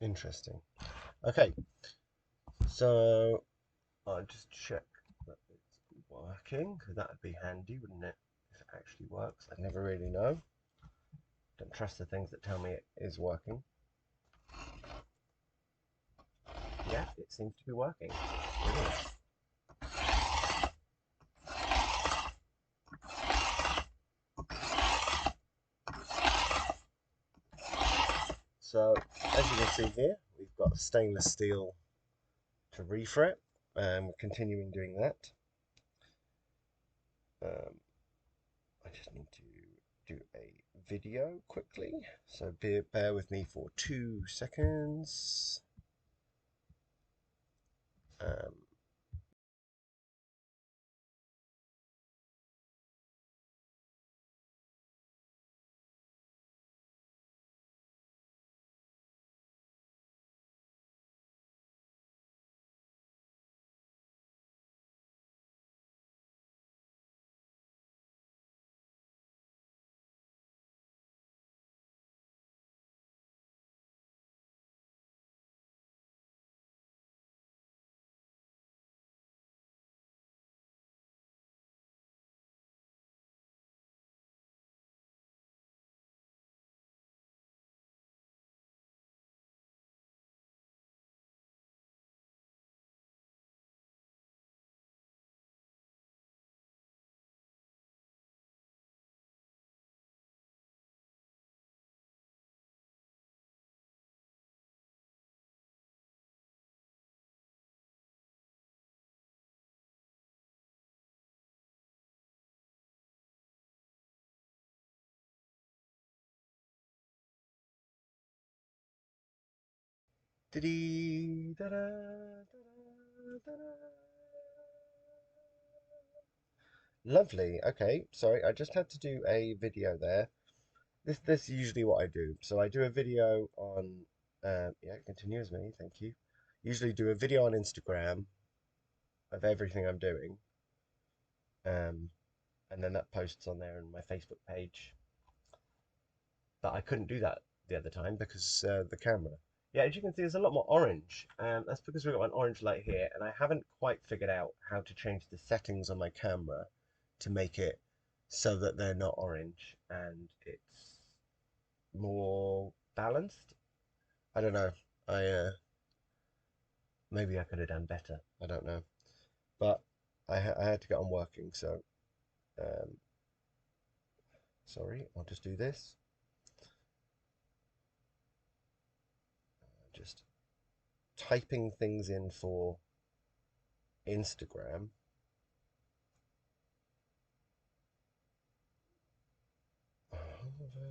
Interesting. Okay, so I'll just check that it's working. That'd be handy, wouldn't it? If it actually works. I never really know. Don't trust the things that tell me it is working. Yeah, it seems to be working. Brilliant. So, as you can see here, we've got stainless steel to refret, and we're continuing doing that. Um, I just need to do a video quickly, so bear with me for 2 seconds. Um, dee da da da da. Lovely. Okay, sorry, I just had to do a video there. This is usually what I do. So I do a video on yeah, continue as me, thank you. Usually do a video on Instagram of everything I'm doing. Um, and then that posts on there on my Facebook page. But I couldn't do that the other time because the camera. Yeah, as you can see, there's a lot more orange. That's because we've got an orange light here, and I haven't quite figured out how to change the settings on my camera to make it so that they're not orange and it's more balanced. I don't know. I maybe I could have done better. I don't know, but I had to get on working. So um, sorry, I'll just do this. Just typing things in for Instagram.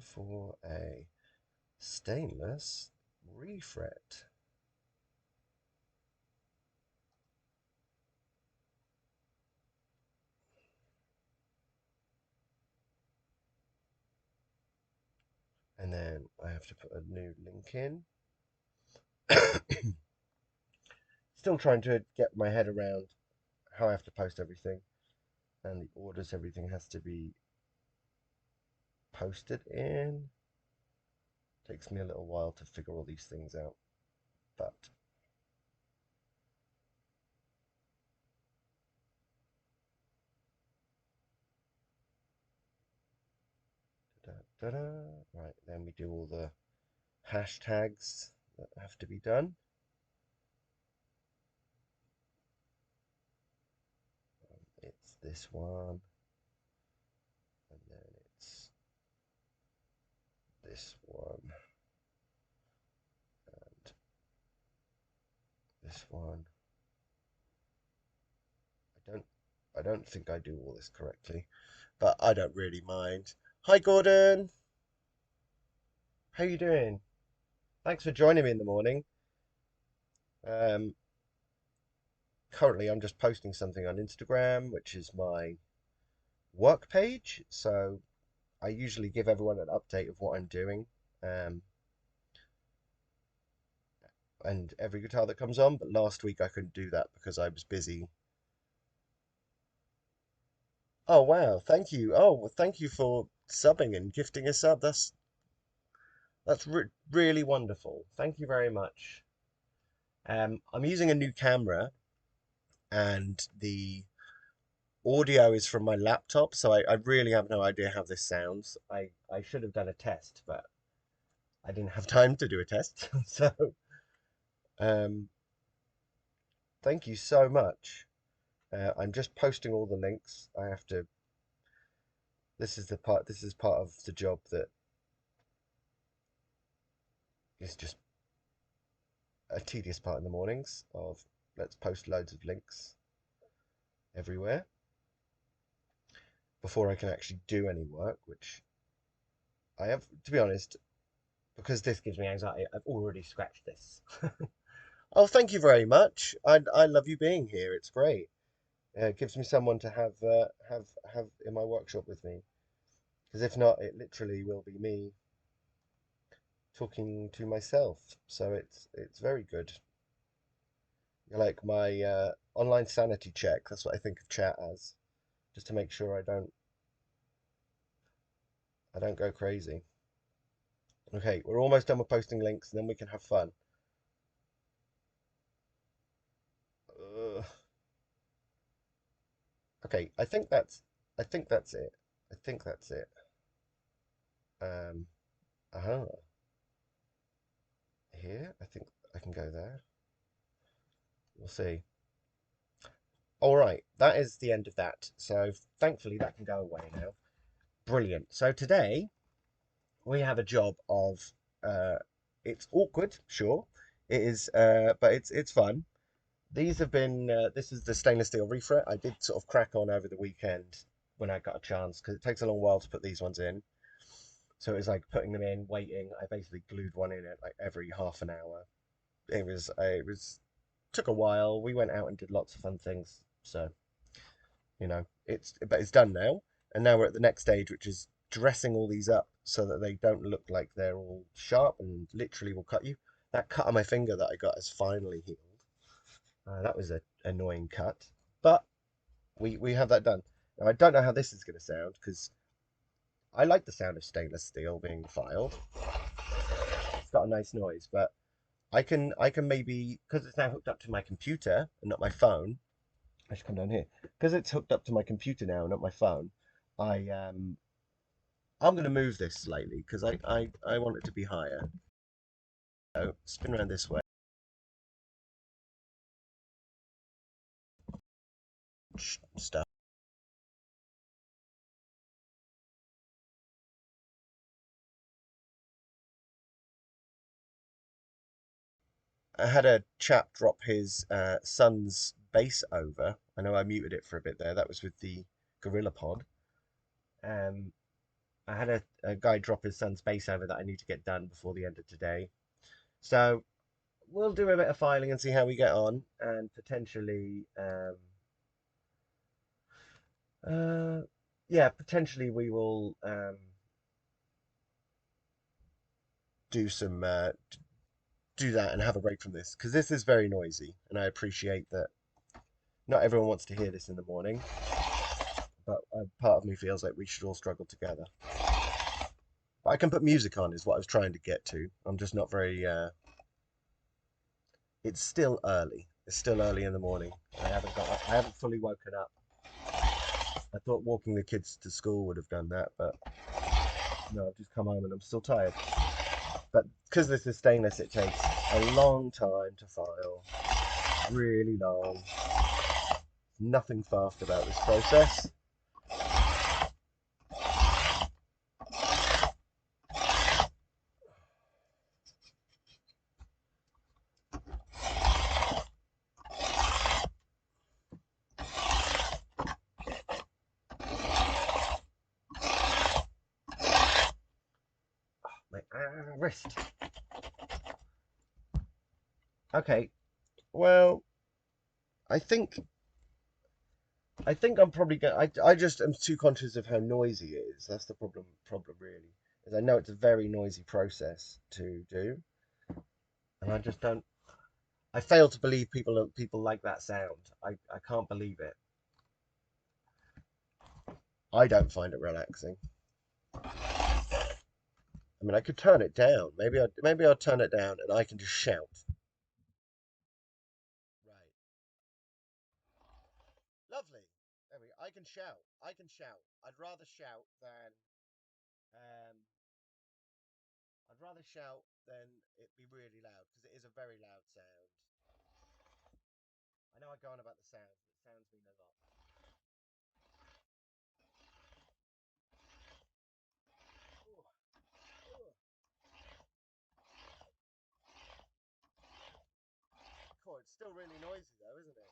For a stainless refret. And then I have to put a new link in. Still trying to get my head around how I have to post everything and the orders everything has to be posted in. Takes me a little while to figure all these things out, but da, da, da. Right, then we do all the hashtags that have to be done. It's this one, and then it's this one, and this one. I don't I don't think I do all this correctly, but I don't really mind. Hi Gordon, how you doing? Thanks for joining me in the morning. Um, Currently I'm just posting something on Instagram, which is my work page. So I usually give everyone an update of what I'm doing, um, and every guitar that comes on. But last week I couldn't do that because I was busy. Oh wow, thank you. Oh, well, thank you for subbing and gifting a sub. That's That's really wonderful. Thank you very much. I'm using a new camera and the audio is from my laptop, so I really have no idea how this sounds. I should have done a test, but I didn't have time to do a test. So, um, thank you so much. I'm just posting all the links. I have to, this is part of the job that is just a tedious part in the mornings of let's post loads of links everywhere before I can actually do any work, which I have, to be honest, because this gives me anxiety, I've already scratched this. Oh, thank you very much. I love you being here. It's great. It gives me someone to have in my workshop with me. Because if not, it literally will be me talking to myself. So it's very good. You're like my online sanity check. That's what I think of chat as, just to make sure I don't go crazy. Okay, we're almost done with posting links, and then we can have fun. Ugh. Okay, I think that's it. I think that's it. Um, uh-huh. Here, I think I can go there. We'll see. All right, that is the end of that. So thankfully that can go away now. Brilliant. So today we have a job of it's awkward, sure. It is but it's fun. These have been this is the stainless steel refret. I did sort of crack on over the weekend when I got a chance because it takes a long while to put these ones in. So it was like putting them in, waiting. I basically glued one in at like every half an hour. It was took a while. We went out and did lots of fun things. So, but it's done now. And now we're at the next stage, which is dressing all these up so that they don't look like they're all sharp and literally will cut you. That cut on my finger that I got has finally healed. That was an annoying cut, but we have that done. Now I don't know how this is going to sound because I like the sound of stainless steel being filed. It's got a nice noise, but I can maybe because it's now hooked up to my computer and not my phone. I should come down here because it's hooked up to my computer now, not my phone. I I'm going to move this slightly because I want it to be higher. So spin around this way. Stuff. I had a chap drop his son's bass over. I know I muted it for a bit there. That was with the Gorilla Pod. Um, I had a guy drop his son's bass over that I need to get done before the end of today. So we'll do a bit of filing and see how we get on, and potentially, uh, yeah, potentially we will do some do that and have a break from this because this is very noisy, and I appreciate that not everyone wants to hear this in the morning, but part of me feels like we should all struggle together. But I can put music on, is what I was trying to get to. I'm just not very. It's still early. It's still early in the morning. I haven't fully woken up. I thought walking the kids to school would have done that, but no, I've just come home and I'm still tired. But because this is stainless, it takes a long time to file. Really long. Nothing fast about this process. My wrist. Okay, well, I think I'm probably going. I just am too conscious of how noisy it is. That's the problem. Problem really is I know it's a very noisy process to do, and I just don't. I fail to believe people like that sound. I can't believe it. I don't find it relaxing. I mean, I could turn it down. Maybe I'll turn it down and I can just shout. Right. Lovely. There we go. I can shout. I can shout. Um I'd rather shout than it be really loud because it is a very loud sound. I know I go on about the sounds, but sounds mean a lot. Ooh, ooh. Cool. It's still really noisy though, isn't it?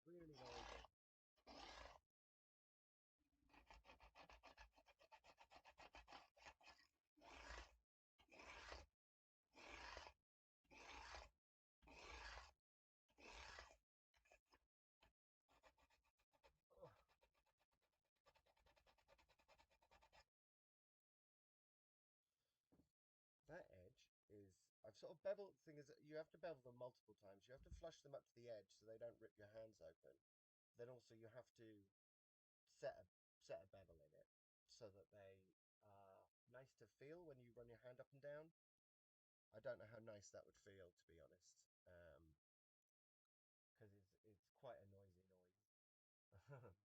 Really noisy. Oh, that edge is. I've sort of beveled. The thing is, that you have to bevel them multiple times. You have to flush them up to the edge so they don't rip your hands open. Then also you have to set a set a bevel in it so that they are nice to feel when you run your hand up and down. I don't know how nice that would feel, to be honest, because it's quite a noisy noise.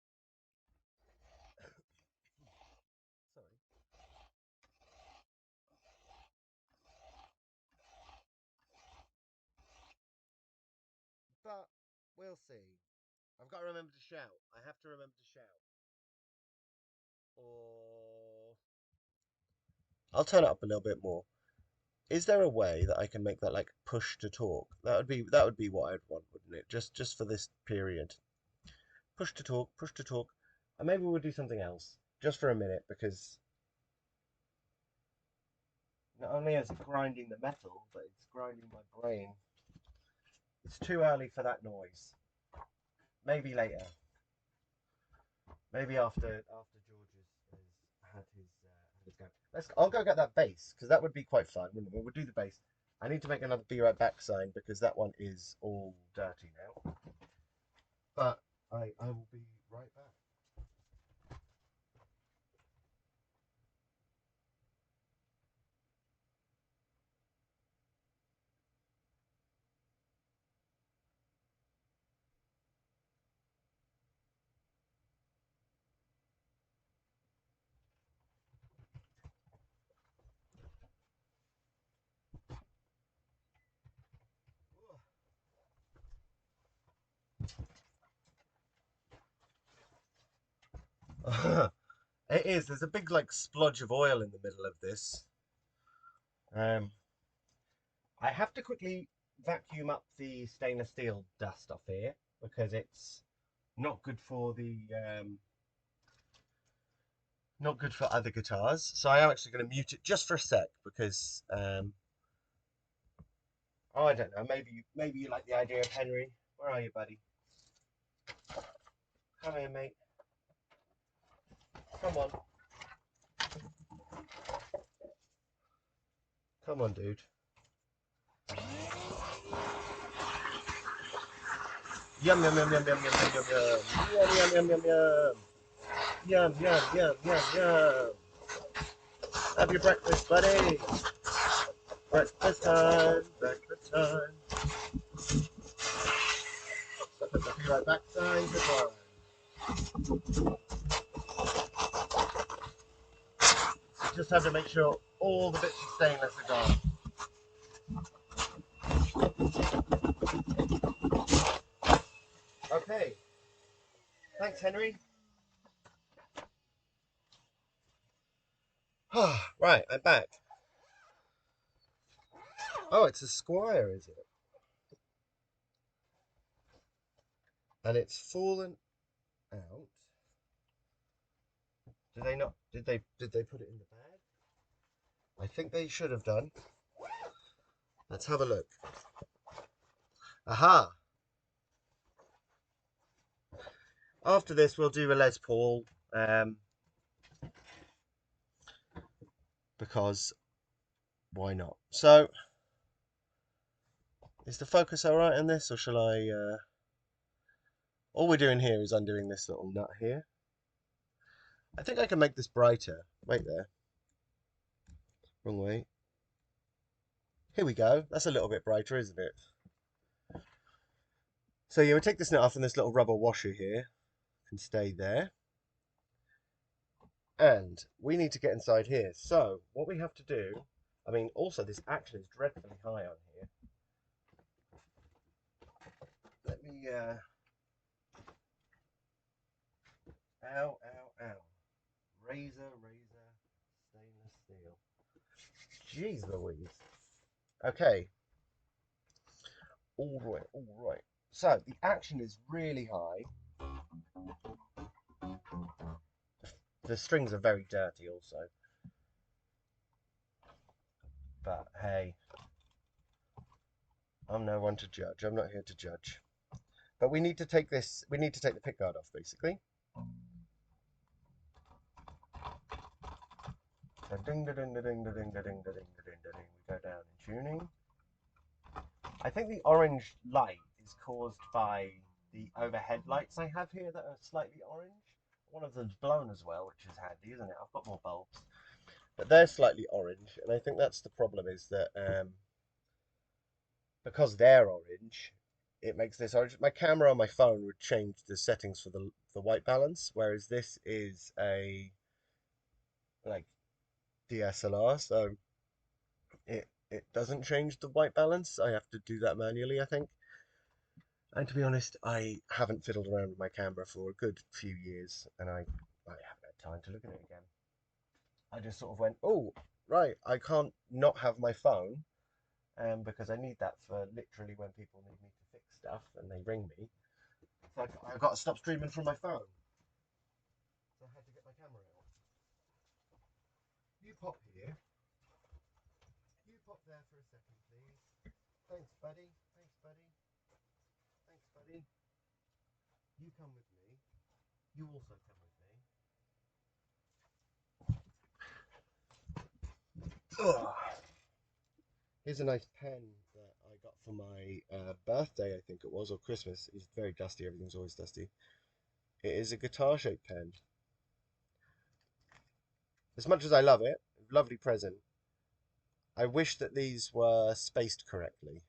Sorry, but we'll see. I've got to remember to shout. I have to remember to shout, or I'll turn it up a little bit more. Is there a way that I can make that like push to talk? That would be what I'd want, wouldn't it? Just for this period. Push to talk, and maybe we'll do something else just for a minute because not only is it grinding the metal, but it's grinding my brain. It's too early for that noise. Maybe later. Maybe after George has had his go. I'll go get that bass because that would be quite fun. We'll do the bass. I need to make another be right back sign because that one is all dirty now. But I will be right back. It is. There's a big like splodge of oil in the middle of this. Um, I have to quickly vacuum up the stainless steel dust off here because it's not good for the not good for other guitars. So I am actually going to mute it just for a sec because oh, I don't know. Maybe you like the idea of Henry. Where are you, buddy? Come here, mate. Come on. Come on, dude. Yum yum yum yum yum yum yum yum yum yum yum yum yum yum yum yum yum. Have your breakfast, buddy. Breakfast time. Breakfast time. So put the be right back sign. Goodbye. Just have to make sure all the bits of stainless are gone. Okay. Thanks, Henry. Right, I'm back. Oh, it's a Squire, is it? And it's fallen out. Did they not? Did they put it in the bag? I think they should have done. Let's have a look. Aha! After this, we'll do a Les Paul, because why not? So, is the focus all right on this, or shall I? All we're doing here is undoing this little nut here. I think I can make this brighter. Wait there. Wrong way. Here we go. That's a little bit brighter, isn't it? So yeah, we take this net off and this little rubber washer here can stay there. And we need to get inside here. So what we have to do, I mean, also this action is dreadfully high on here. Let me, ow, ow, ow. Razor, stainless steel. Jeez Louise. Okay. All right, all right. So the action is really high. The strings are very dirty also. But hey, I'm no one to judge. I'm not here to judge. But we need to take this, we need to take the pickguard off basically. So ding da ding da ding da ding da ding da ding da ding da ding. We go down in tuning. I think the orange light is caused by the overhead lights I have here that are slightly orange. One of them's blown as well, which is handy, isn't it? I've got more bulbs. But they're slightly orange, and I think that's the problem is that because they're orange, it makes this orange. My camera on my phone would change the settings for the white balance, whereas this is a like DSLR, so it doesn't change the white balance. I have to do that manually, I think. And to be honest, I haven't fiddled around with my camera for a good few years, and I haven't had time to look at it again. I just sort of went, oh, right, I can't not have my phone, because I need that for literally when people need me to fix stuff and they ring me. So I've got to stop streaming from my phone. So I had to get my camera out. You pop here. You pop there for a second, please. Thanks, buddy. Thanks, buddy. Thanks, buddy. You come with me. You also come with me. Ugh. Here's a nice pen that I got for my birthday, I think it was, or Christmas. It's very dusty. Everything's always dusty. It is a guitar-shaped pen. As much as I love it, lovely present, I wish that these were spaced correctly.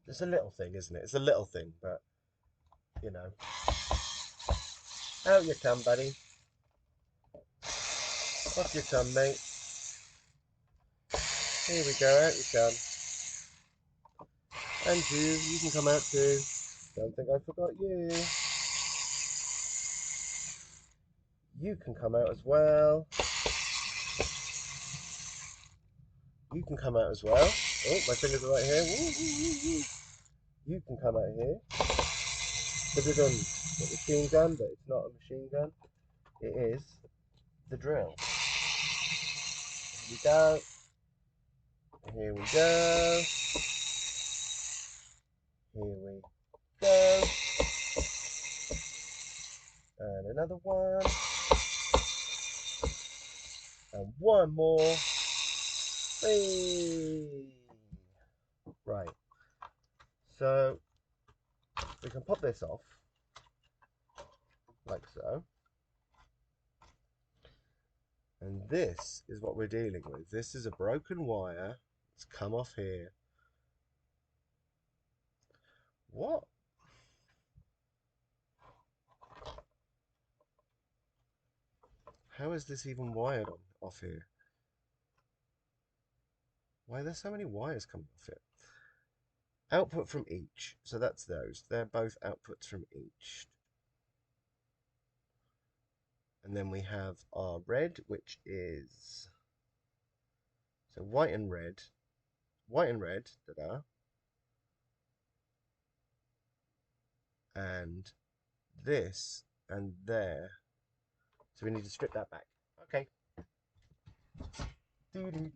It's a little thing, isn't it? It's a little thing, but, you know. Out you come, buddy. Off you come, mate. Here we go, out you come. And you can come out too. Don't think I forgot you. You can come out as well. You can come out as well. Oh, my fingers are right here. Woo, woo, woo, woo. You can come out here. Da-da-dum. It's a machine gun, but it's not a machine gun. It is the drill. Here we go. Here we go. Here we go. And another one. And one more. Whee! Right. So we can pop this off like so. And this is what we're dealing with. This is a broken wire. It's come off here. What? How is this even wired off here? Why are there so many wires coming off it? Output from each. So that's those. They're both outputs from each. And then we have our red, which is... So white and red. White and red. Ta-da. And this and there. So we need to strip that back. Okay. Doo-doo.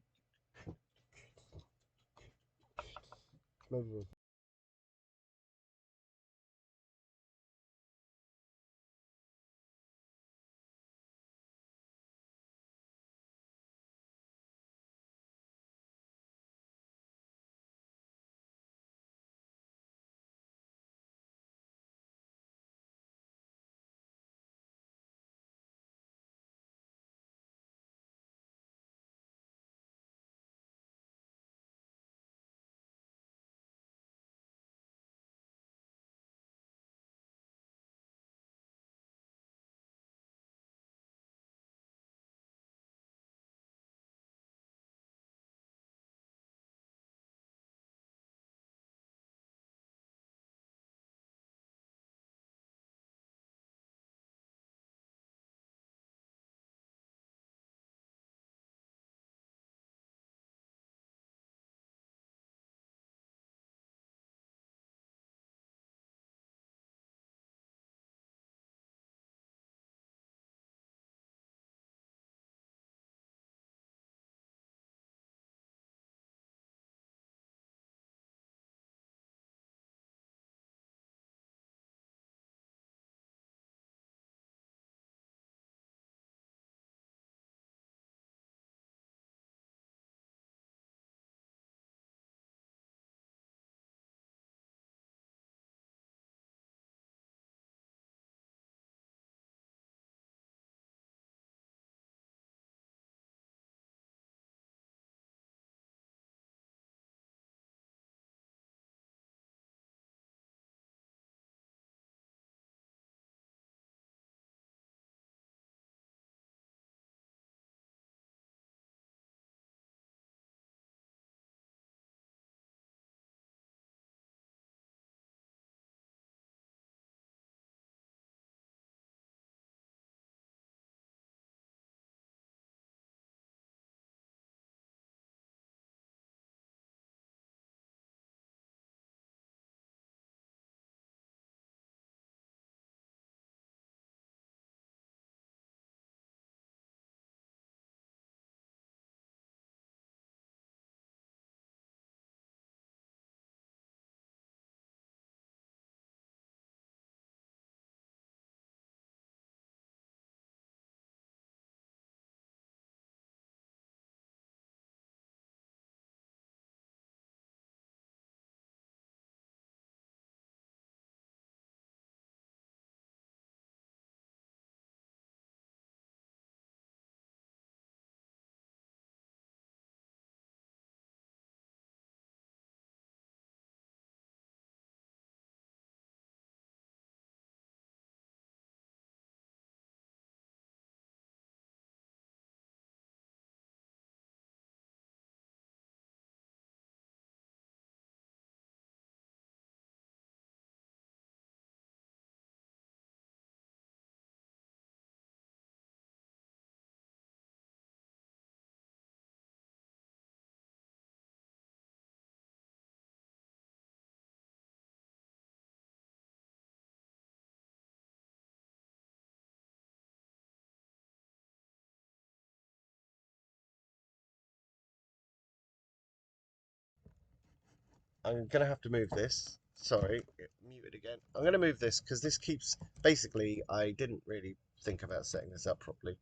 I'm gonna have to move this. Sorry, it muted again. I'm gonna move this because this keeps, basically, I didn't really think about setting this up properly,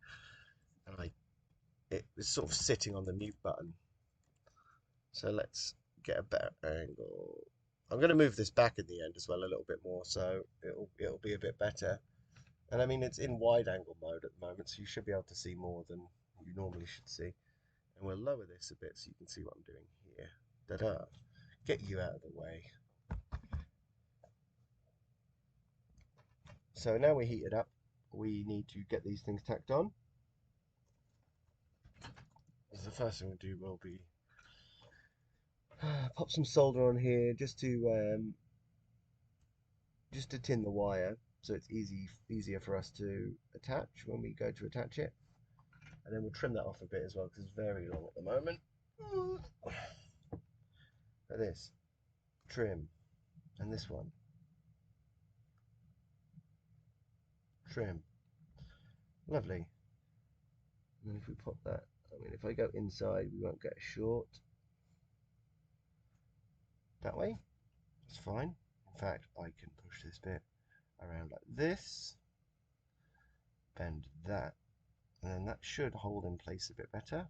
and it was sort of sitting on the mute button. So let's get a better angle. I'm gonna move this back in the end as well a little bit more, so it'll be a bit better. And I mean, it's in wide angle mode at the moment, so you should be able to see more than you normally should see. And we'll lower this a bit so you can see what I'm doing here. Da-da. Get you out of the way. So now we're heated up, we need to get these things tacked on. So the first thing we'll do will be pop some solder on here just to tin the wire, so it's easier for us to attach when we go to attach it. And then we'll trim that off a bit as well because it's very long at the moment. Like this, trim, and this one, trim. Lovely. And then if we pop that, I mean, if I go inside, we won't get a short. That way, it's fine. In fact, I can push this bit around like this, bend that, and then that should hold in place a bit better.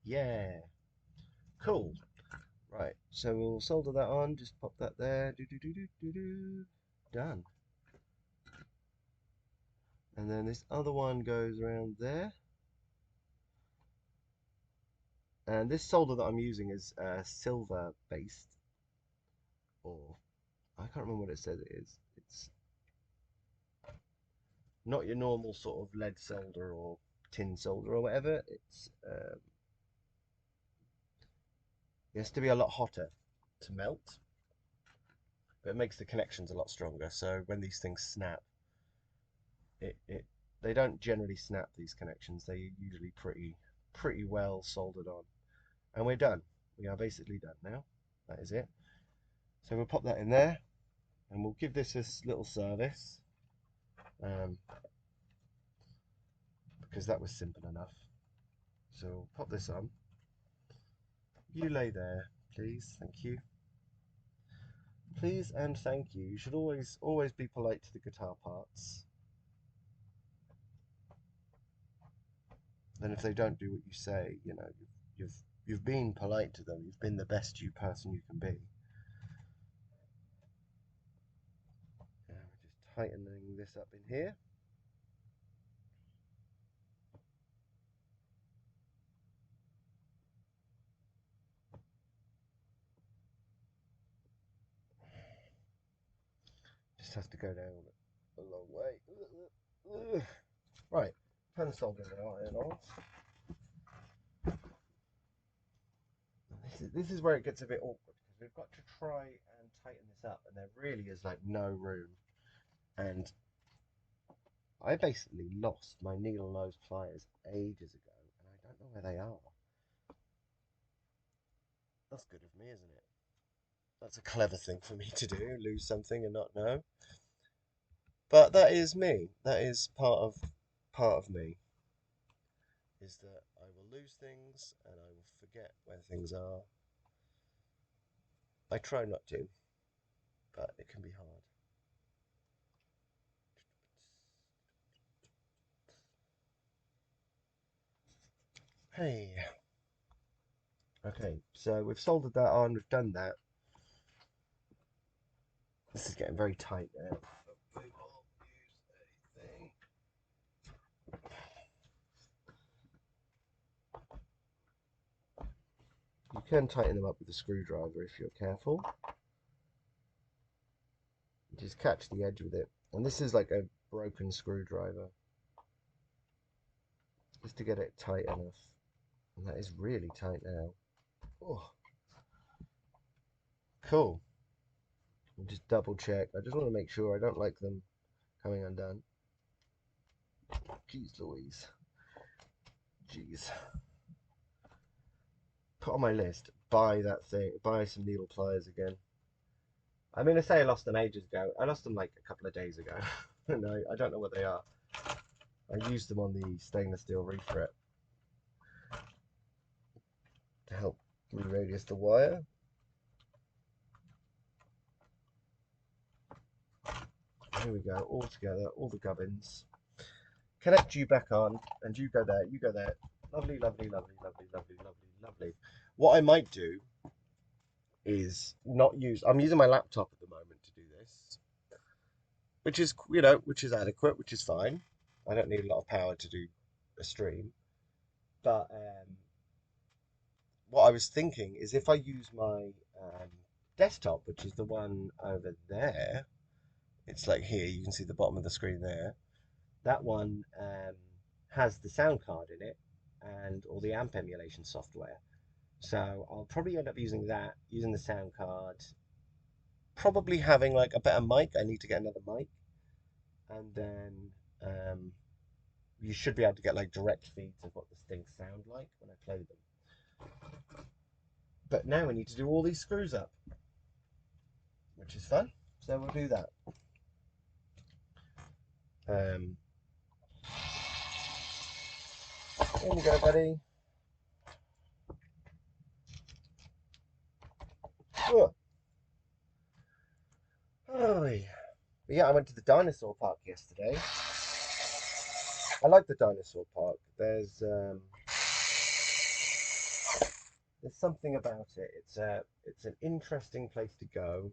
Yeah, cool. Right, so we'll solder that on, just pop that there, done. And then this other one goes around there. And this solder that I'm using is silver based, or I can't remember what it says it is. It's not your normal sort of lead solder or tin solder or whatever. It has to be a lot hotter to melt, but it makes the connections a lot stronger. So when these things snap, they don't generally snap, these connections. They're usually pretty well soldered on. And we're done. We are basically done now. That is it. So we'll pop that in there, and we'll give this a little service, because that was simple enough. So we'll pop this on. You lay there, please. Thank you. Please and thank you. You should always be polite to the guitar parts. Then if they don't do what you say, you know, you've been polite to them. You've been the best person you can be. We're just tightening this up in here. Just has to go down a long way. Right, turn the solder iron on. This is where it gets a bit awkward because we've got to try and tighten this up, and there really is like no room. And I basically lost my needle nose pliers ages ago, and I don't know where they are. That's good of me, isn't it? That's a clever thing for me to do, lose something and not know. But that is me. That is part of me. Is that I will lose things and I will forget where things are. I try not to, but it can be hard. Hey. Okay, so we've soldered that on, we've done that. This is getting very tight now. We will use a thing. You can tighten them up with a screwdriver if you're careful. Just catch the edge with it. And this is like a broken screwdriver, just to get it tight enough. And that is really tight now. Oh, cool. I'll just double check. I just want to make sure I don't like them coming undone. Jeez Louise. Jeez. Put on my list, buy that thing, buy some needle pliers again. I mean, I say I lost them ages ago. I lost them like a couple of days ago. No, I don't know what they are. I used them on the stainless steel refret to help re-radius the wire. Here we go, all together, all the gubbins. Connect you back on, and you go there, you go there. Lovely, lovely, lovely, lovely, lovely, lovely, lovely. What I might do is not use, I'm using my laptop at the moment to do this, which is, which is adequate, which is fine. I don't need a lot of power to do a stream. But what I was thinking is if I use my desktop, which is the one over there, it's like here, you can see the bottom of the screen there. That one has the sound card in it and all the amp emulation software. So I'll probably end up using that, using the sound card, probably having like a better mic. I need to get another mic. And then you should be able to get like direct feeds of what the things sound like when I play them. But now we need to do all these screws up, which is fun. So we'll do that. In you go, buddy. Oh, yeah, I went to the dinosaur park yesterday. I like the dinosaur park. There's something about it. It's an interesting place to go.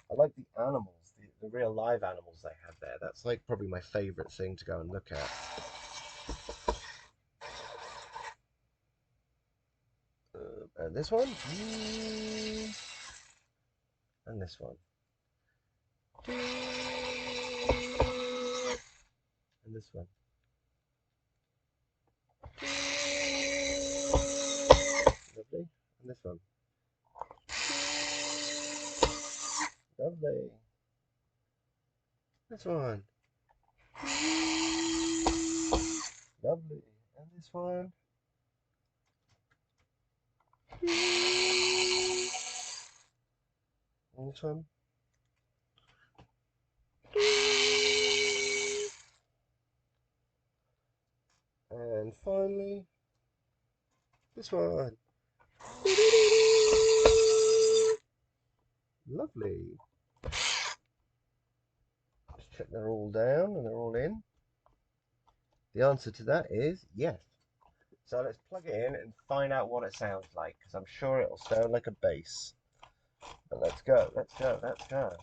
I like the animals, the real live animals they have there. That's like probably my favorite thing to go and look at. And this one, and this one, and this one. Lovely. And this one. Lovely. This one. Lovely. And this one. And this one. And finally, this one. Lovely. Just check they're all down and they're all in. The answer to that is yes. So let's plug it in and find out what it sounds like, because I'm sure it'll sound like a bass. But let's go, let's go, let's go.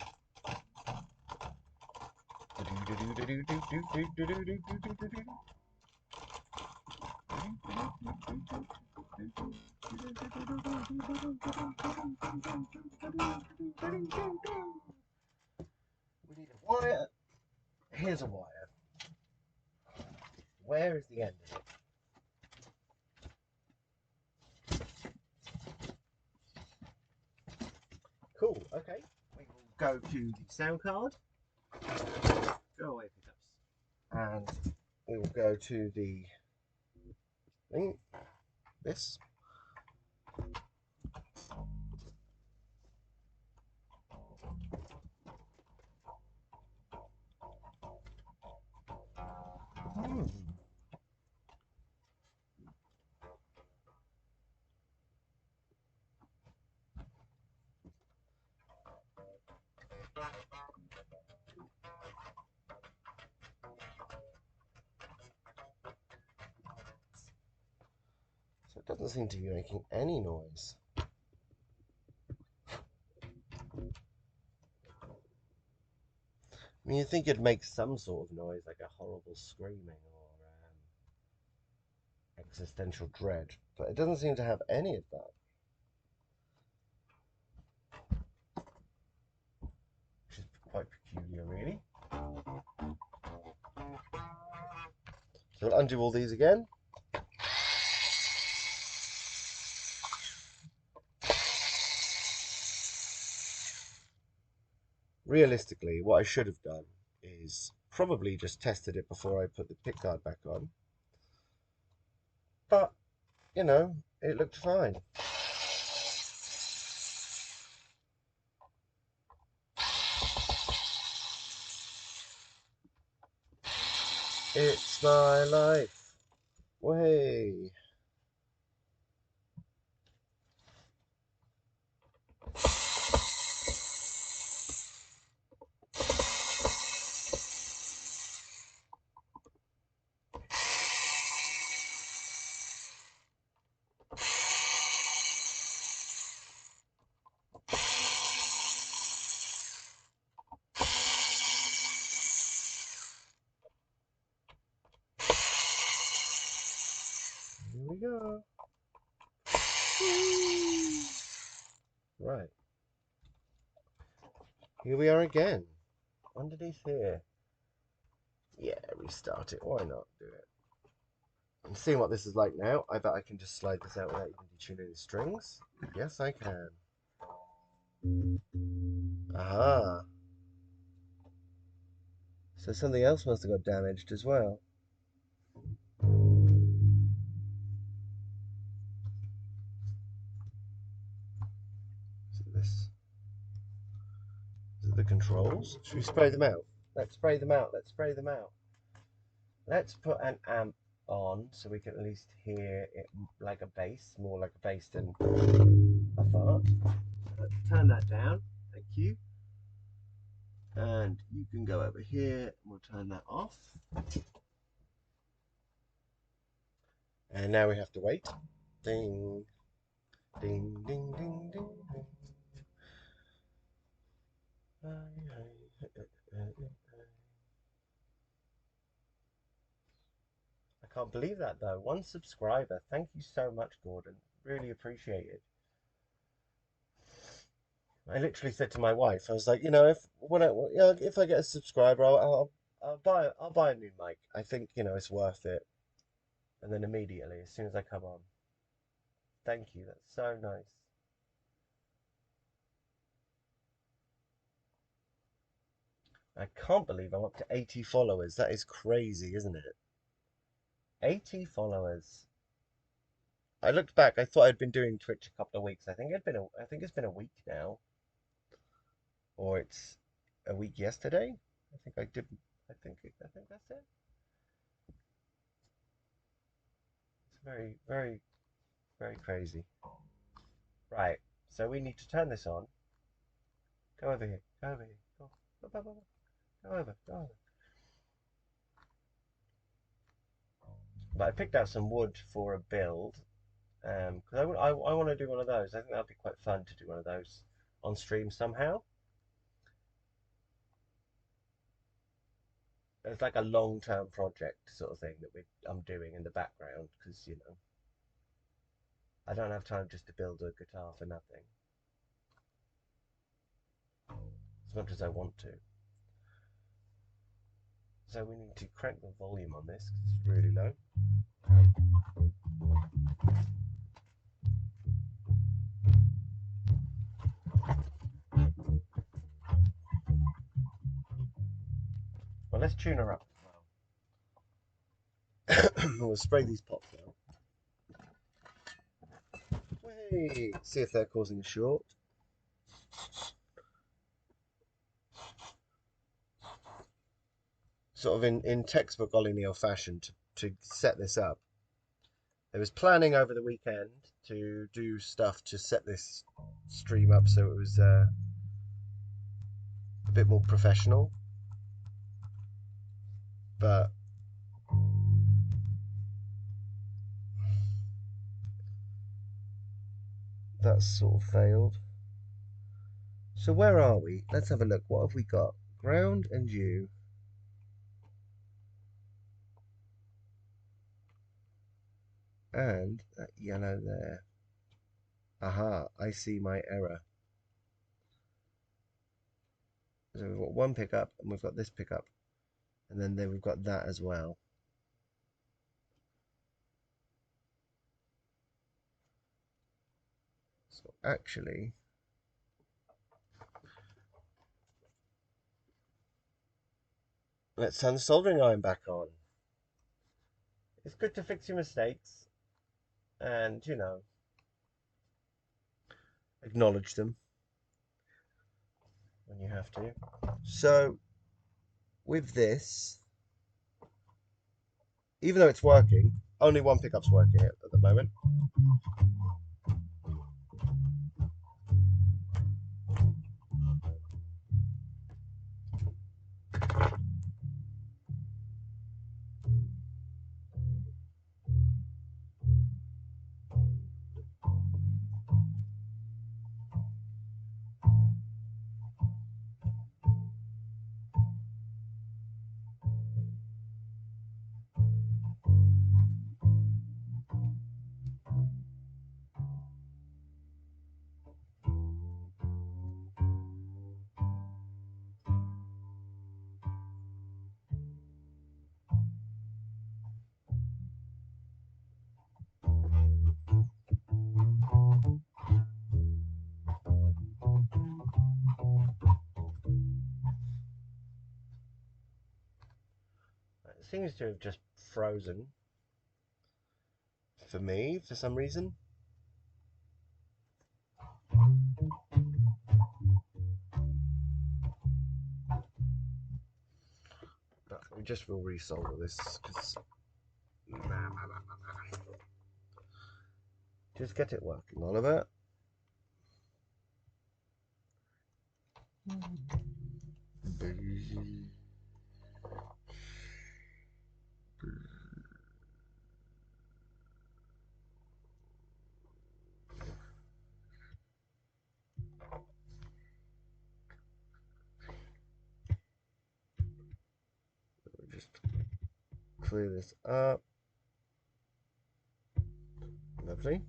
We need a wire. Here's a wire. Where is the end of it? Cool, okay. We will go to the sound card. Go away, pickups. And we will go to the thing. This. So it doesn't seem to be making any noise. I mean, you'd think it'd make some sort of noise, like a horrible screaming or existential dread, but it doesn't seem to have any of that. Which is quite peculiar, really. So we'll undo all these again. Realistically, what I should have done is probably just tested it before I put the pickguard back on. But, you know, it looked fine. It's my life. Way. go. Right. Here we are again. Underneath here. Yeah, restart it. Why not do it? I'm seeing what this is like now. I bet I can just slide this out without even detuning the strings. Yes, I can. Aha. So something else must have got damaged as well. So this is the controls. Should we spray them out? Let's spray them out. Let's spray them out. Let's put an amp on so we can at least hear it like a bass, more like a bass than a fart. Let's turn that down. Thank you. And you can go over here and we'll turn that off. And now we have to wait. Ding, ding, ding, ding, ding, ding. I can't believe that though. One subscriber. Thank you so much, Gordon. Really appreciate it. I literally said to my wife, I was like, if I get a subscriber, I'll buy a new mic. I think it's worth it. And then immediately, as soon as I come on, thank you. That's so nice. I can't believe I'm up to 80 followers. That is crazy, isn't it? 80 followers. I looked back. I thought I'd been doing Twitch a couple of weeks. I think it's been a week now, or it's a week yesterday. I think I did. I think that's it. It's very, very, very crazy. Right. So we need to turn this on. Go over here. Go over here. Go over. Go over. But I picked out some wood for a build. Because I want to do one of those. I think that'd be quite fun to do one of those on stream somehow. It's like a long-term project sort of thing that I'm doing in the background because I don't have time just to build a guitar for nothing as much as I want to. So we need to crank the volume on this because it's really low. Well, let's tune her up as well. We'll spray these pots out. Hey, see if they're causing a short. Sort of in textbook Ollie Neal fashion to set this up. I was planning over the weekend to do stuff to set this stream up so it was a bit more professional, but that's sort of failed. So where are we? Let's have a look. What have we got? Ground and you. And that yellow there. Aha, I see my error. So we've got one pickup and we've got this pickup. And then we've got that as well. So actually, let's turn the soldering iron back on. It's good to fix your mistakes and, acknowledge them when you have to. So with this, even though it's working, only one pickup's working at the moment. seems to have just frozen for me for some reason. But we just will resolder this because just get it working, Oliver. Just clear this up. Lovely.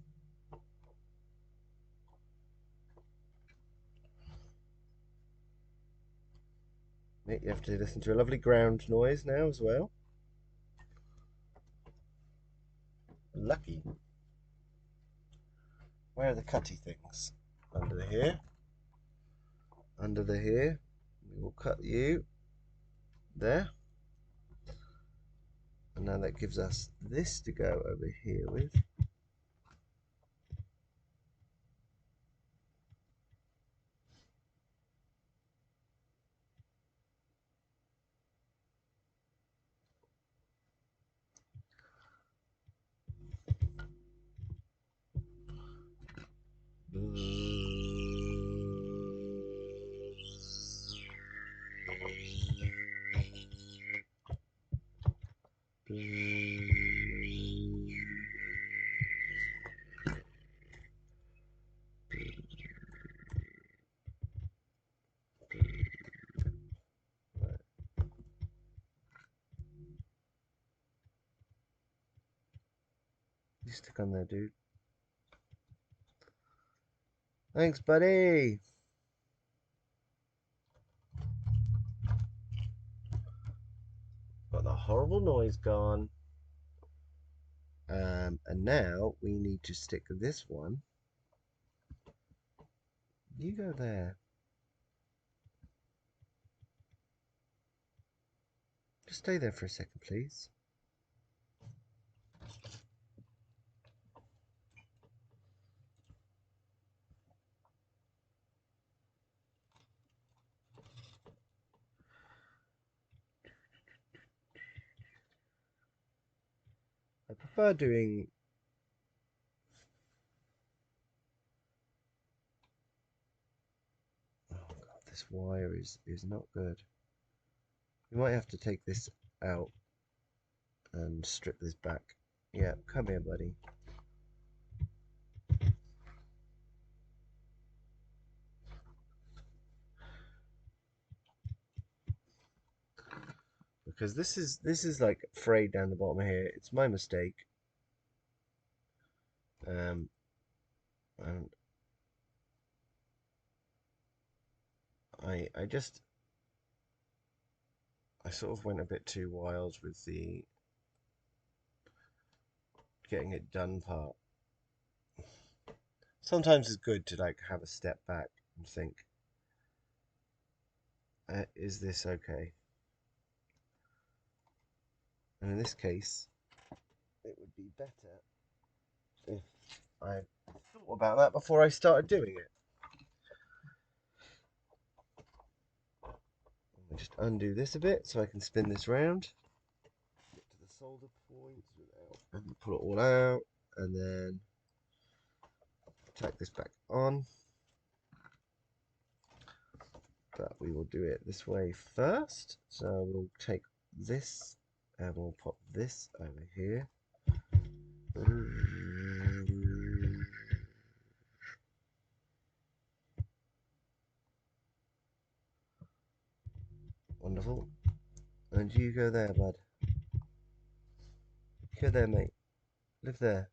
You have to listen to a lovely ground noise now as well. Lucky. Where are the cutty things? Under here. Under the here. We will cut you there. And now that gives us this to go over here with. You stick on there, dude. Thanks, buddy. Got the horrible noise gone. And now we need to stick this one. You go there. Just stay there for a second, please. I prefer doing oh god, this wire is not good. We might have to take this out and strip this back. Yeah, come here, buddy. Because this is like frayed down the bottom here. It's my mistake. And I sort of went a bit too wild with the getting it done part. Sometimes it's good to like have a step back and think, is this okay? And in this case, it would be better if I thought about that before I started doing it. I'll just undo this a bit so I can spin this round. Get to the solder points and pull it all out, and then tack this back on. But we will do it this way first. So we'll take this and we'll pop this over here. Wonderful. And you go there, bud. Go there, mate. Live there.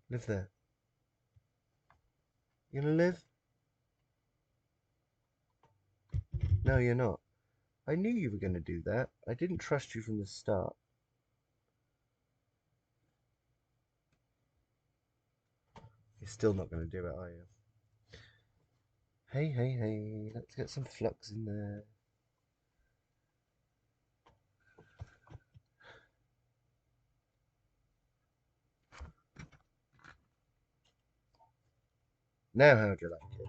Live there. You gonna live? No, you're not. I knew you were gonna do that. I didn't trust you from the start. You're still not gonna do it, are you? Hey, hey, hey. Let's get some flux in there. Now how do you like it?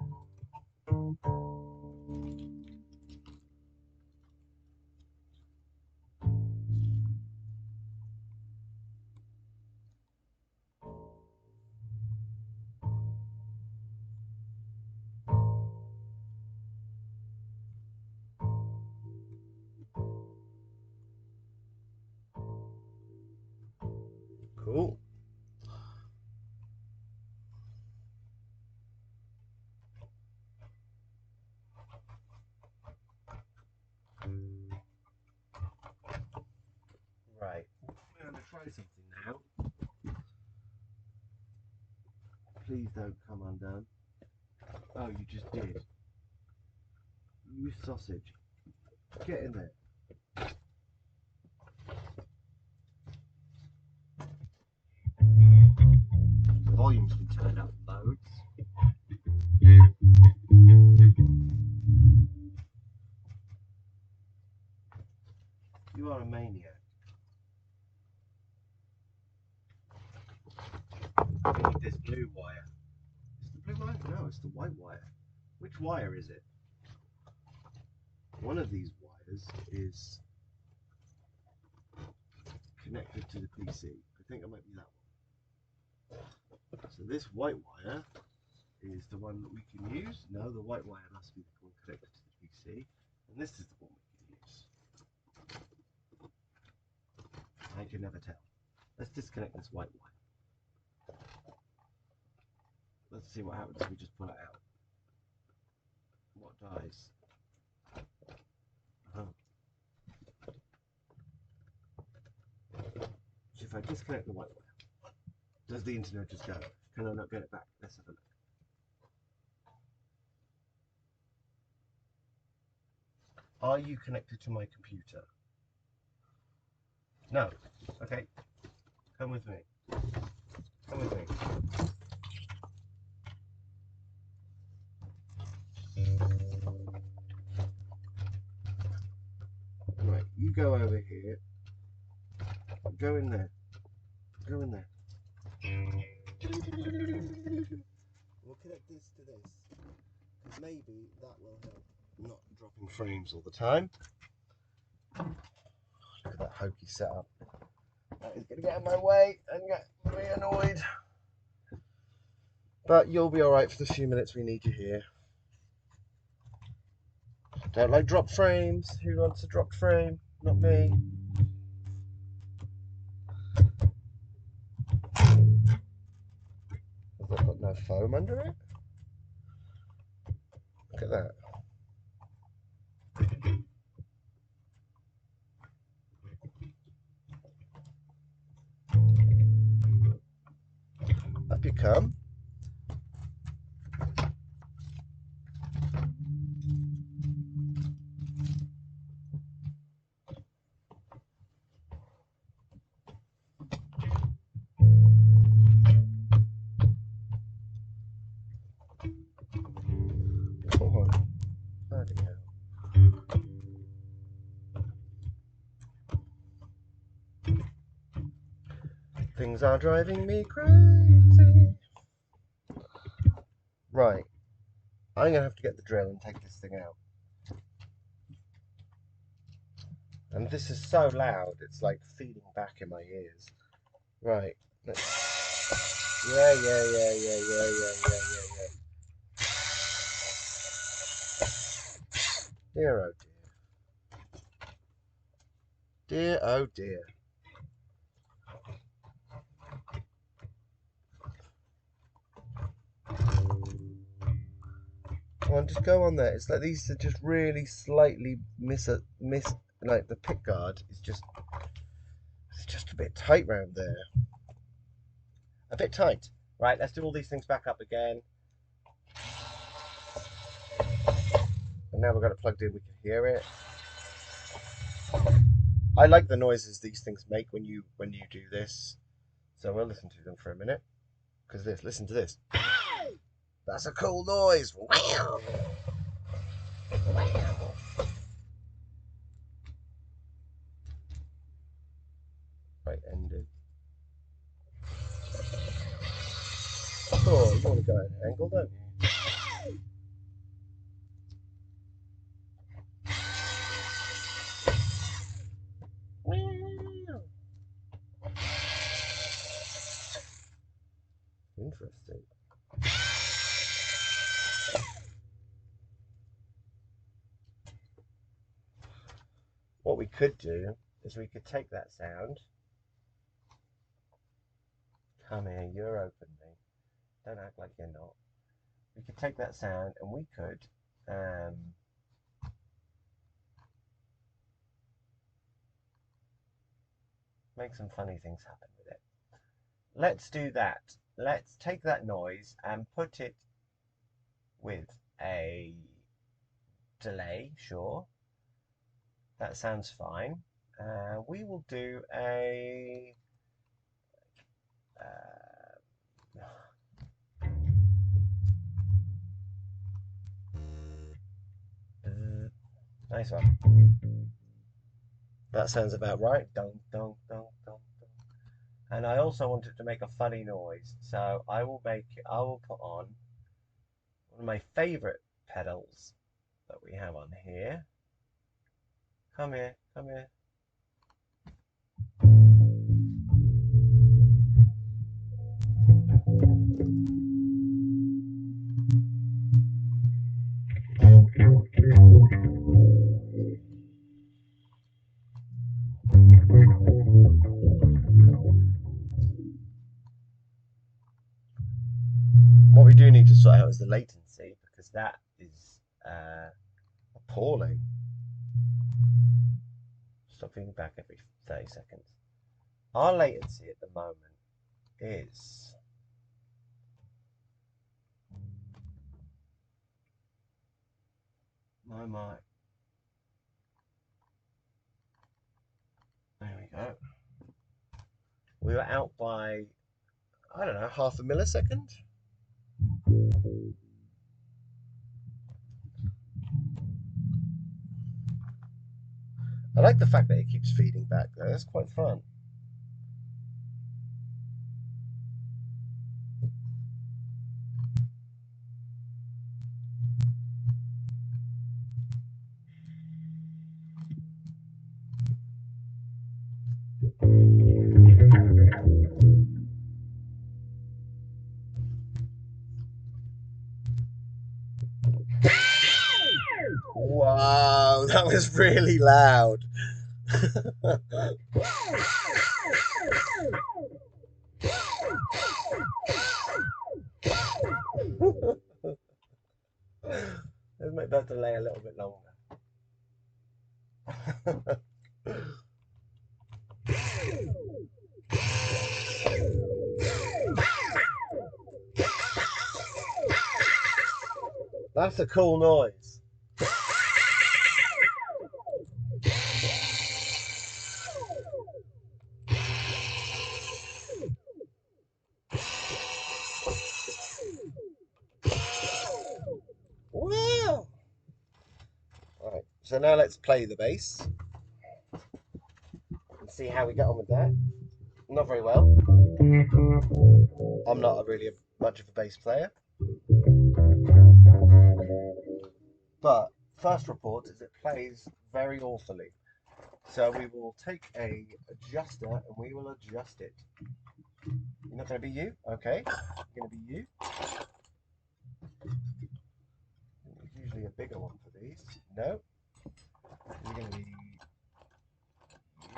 Cool. Right. I'm going to try something now. Please don't come undone. Oh, you just did. You sausage. Get in there. The volume's been turned up loads. You are a maniac. We need this blue wire. Is it the blue wire? No, it's the white wire. Which wire is it? One of these wires is connected to the PC. I think it might be that one. So this white wire is the one that we can use. No, the white wire must be the one connected to the PC. And this is the one we can use. I can never tell. Let's disconnect this white wire. Let's see what happens if we just pull it out. What dies? So if I disconnect the white wire, does the internet just go? Can I not get it back? Let's have a look. Are you connected to my computer? No. Okay. Come with me. Come with me. Right, you go over here. Go in there. Go in there. We'll connect this to this, because maybe that will help not dropping frames all the time. Look at that hokey setup. That is going to get in my way and get me annoyed. But you'll be alright for the few minutes we need you here. Don't like drop frames. Who wants a dropped frame? Not me. Has that got no foam under it? Look at that. Up you come. Oh, bloody hell. Things are driving me crazy. Right. I'm going to have to get the drill and take this thing out. And this is so loud, it's like feeding back in my ears. Right. Yeah. Dear oh dear. Dear oh dear. Come on, just go on there. It's like these are just really slightly like the pick guard is just, it's just a bit tight round there. A bit tight. Right, let's do all these things back up again. And now we've got it plugged in, we can hear it. I like the noises these things make when you do this. So we'll listen to them for a minute. Because listen to this. That's a cool noise. Wow. Right, ended. Oh, you want to go at an angle, don't you? Interesting. What we could do is we could take that sound. Come here, you're open me. Don't act like you're not. We could take that sound and we could make some funny things happen with it. Let's do that. Let's take that noise and put it with a delay, sure. That sounds fine. We will do a nice one. That sounds about right. Dun, dun, dun, dun, dun. And I also wanted to make a funny noise, so I will put on one of my favorite pedals that we have on here. Come here, come here. What we do need to sort out is the latency, because that is appalling. Stop feedback every 30 seconds. Our latency at the moment is my. There we go. We were out by, I don't know, half a millisecond. I like the fact that it keeps feeding back though. That's quite fun. Wow, that was really loud. Let's make that delay a little bit longer. That's a cool noise. Wow. Alright, so now let's play the bass and see how we get on with that. Not very well. I'm not really much of a bass player. But first report is it plays very awfully. So we will take a adjuster and we will adjust it. You're not going to be you? Okay. You're going to be you. There's usually a bigger one for these. No. You're going to be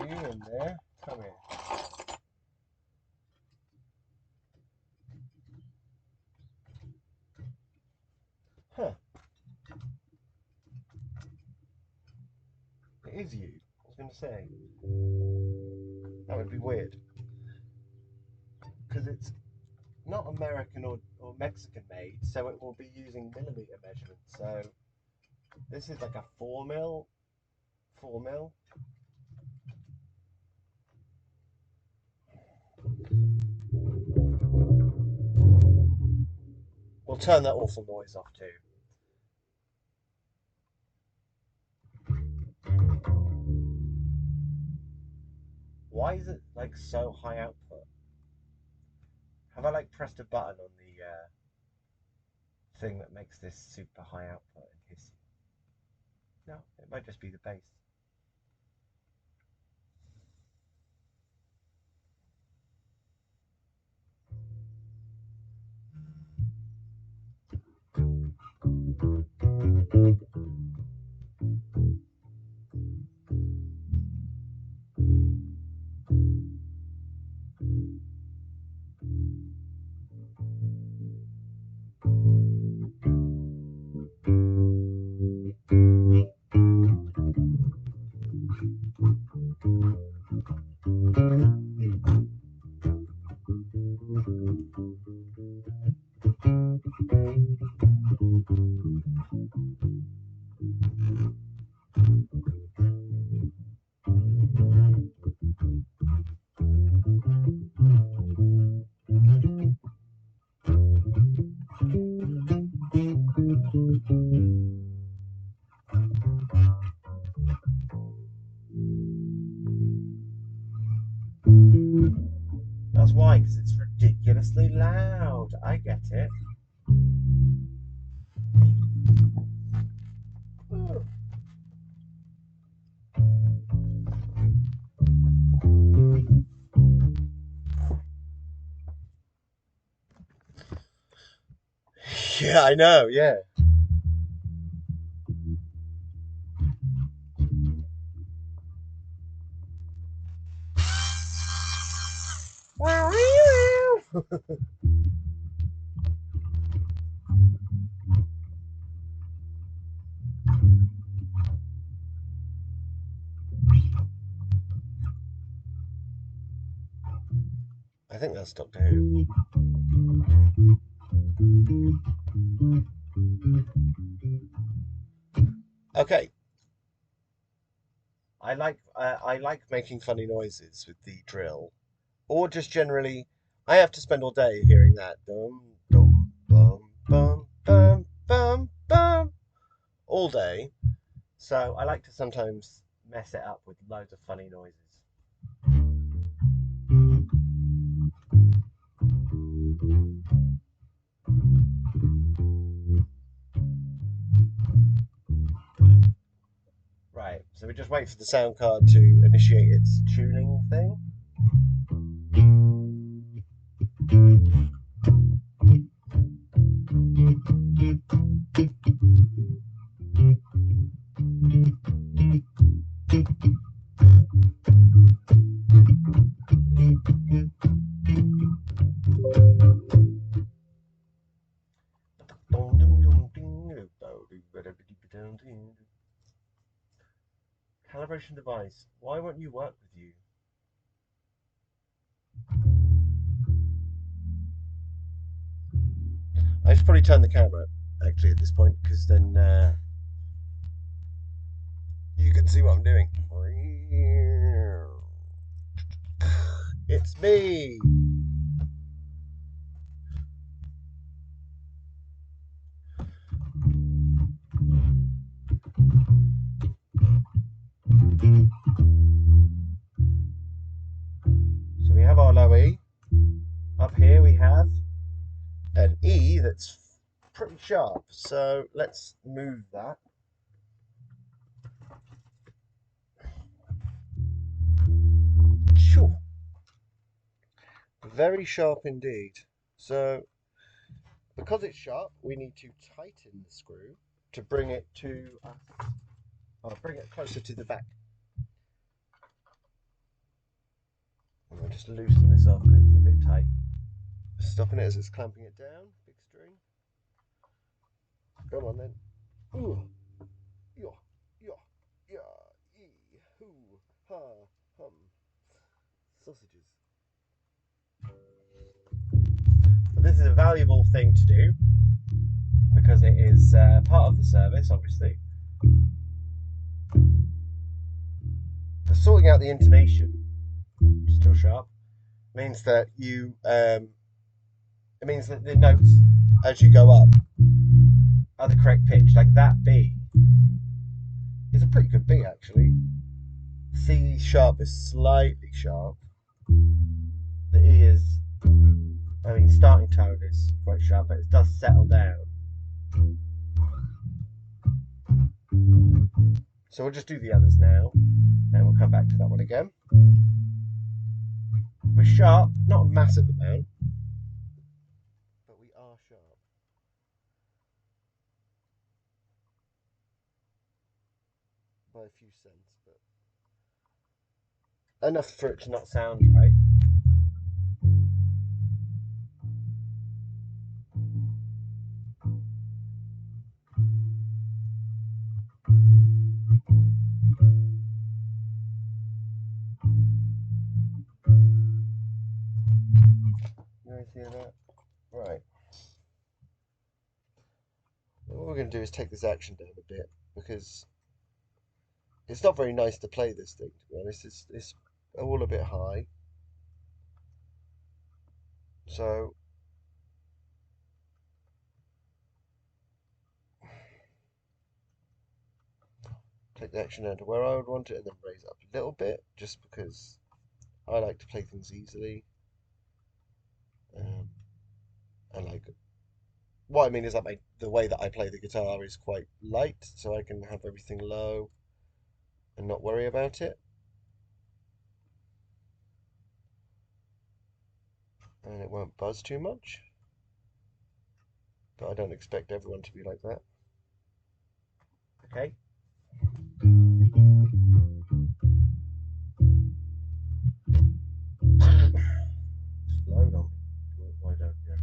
you in there. Come here. Huh. It is you. I was going to say. That would be weird. Because it's not American or Mexican made, so it will be using millimeter measurements. So this is like a 4 mil. 4 mil. We'll turn that awful noise off too. Why is it like so high output? Have I like pressed a button on the thing that makes this super high output and hissy. No, it might just be the bass. That's why, because it's ridiculously loud. I get it. Yeah, I know, yeah. I think that's Doctor Who. Okay, I like making funny noises with the drill, or just generally. I have to spend all day hearing that dum dum bum bum bum bum bum all day. So I like to sometimes mess it up with loads of funny noises. Right, so we just wait for the sound card to initiate its tuning thing. Calibration device. Why won't you work with you? I should probably turn the camera actually at this point because then you can see what I'm doing. It's me. So we have our low E. Up here we have an E that's pretty sharp. So let's move that. Sure. Very sharp indeed. So because it's sharp, we need to tighten the screw to bring it to I'll bring it closer to the back. And we'll just loosen this off because it's a bit tight. Stopping it as it's clamping it down. Big string. Come on then. Ooh. Yo, yo, yeah, ee, hoo, ha, hum. Sausages. But this is a valuable thing to do because it is part of the service, obviously. The sorting out the intonation, still sharp, means that it means that the notes as you go up are the correct pitch. Like that B is a pretty good B actually. C sharp is slightly sharp. The E is, I mean, starting tone is quite sharp, but it does settle down. So we'll just do the others now, and we'll come back to that one again. We're sharp, not a massive amount, but we are sharp. By a few cents, but enough for it to not sound right. You guys hear that? Right. What we're going to do is take this action down a bit, because it's not very nice to play this thing, to be honest. It's all a bit high. So take the action down to where I would want it, and then raise it up a little bit, just because I like to play things easily. And like, what I mean is that the way that I play the guitar is quite light, so I can have everything low and not worry about it. And it won't buzz too much. But I don't expect everyone to be like that. Okay. Just load on me. Why don't you?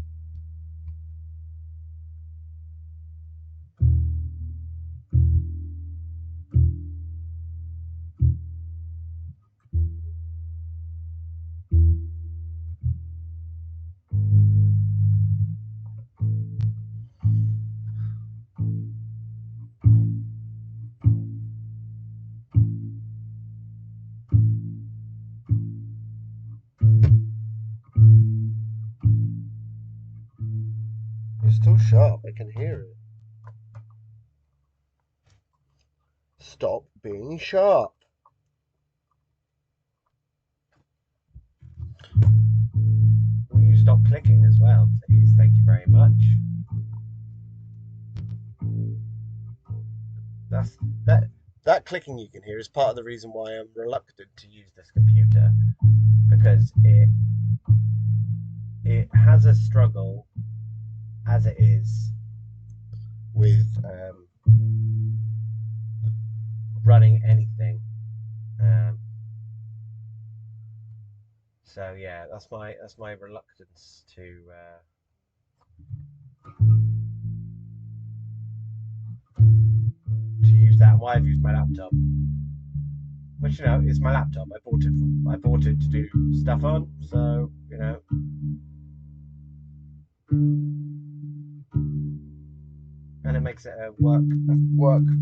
It's still sharp. I can hear it. Stop being sharp. Will you stop clicking as well, please? Thank you very much. That's that clicking you can hear is part of the reason why I'm reluctant to use this computer, because it has a struggle as it is with running anything. So yeah, that's my reluctance to use that. And why I've used my laptop, which is my laptop. I bought it to do stuff on. So and it makes it a work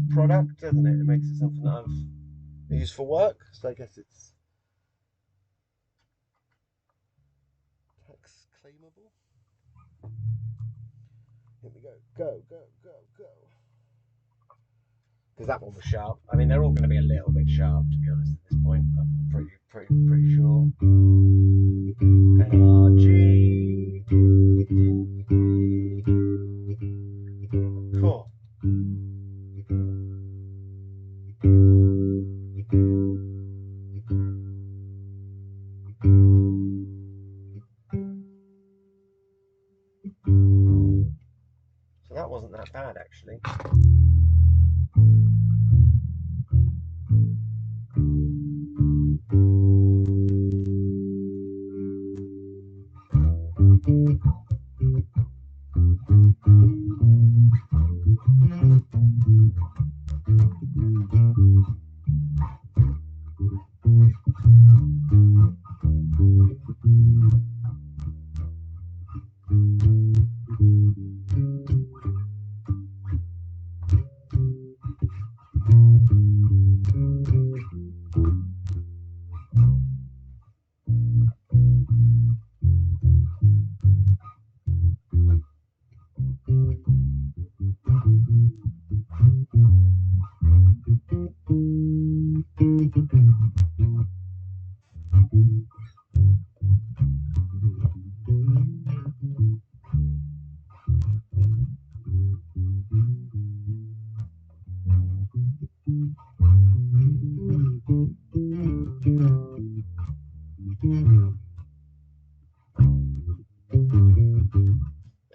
product, doesn't it? It makes it something that I've used for work. So I guess it's tax claimable. Here we go. Go. Because that one was sharp. I mean, they're all going to be a little bit sharp, to be honest, at this point. I'm pretty sure. NRG. Cool. So that wasn't that bad, actually.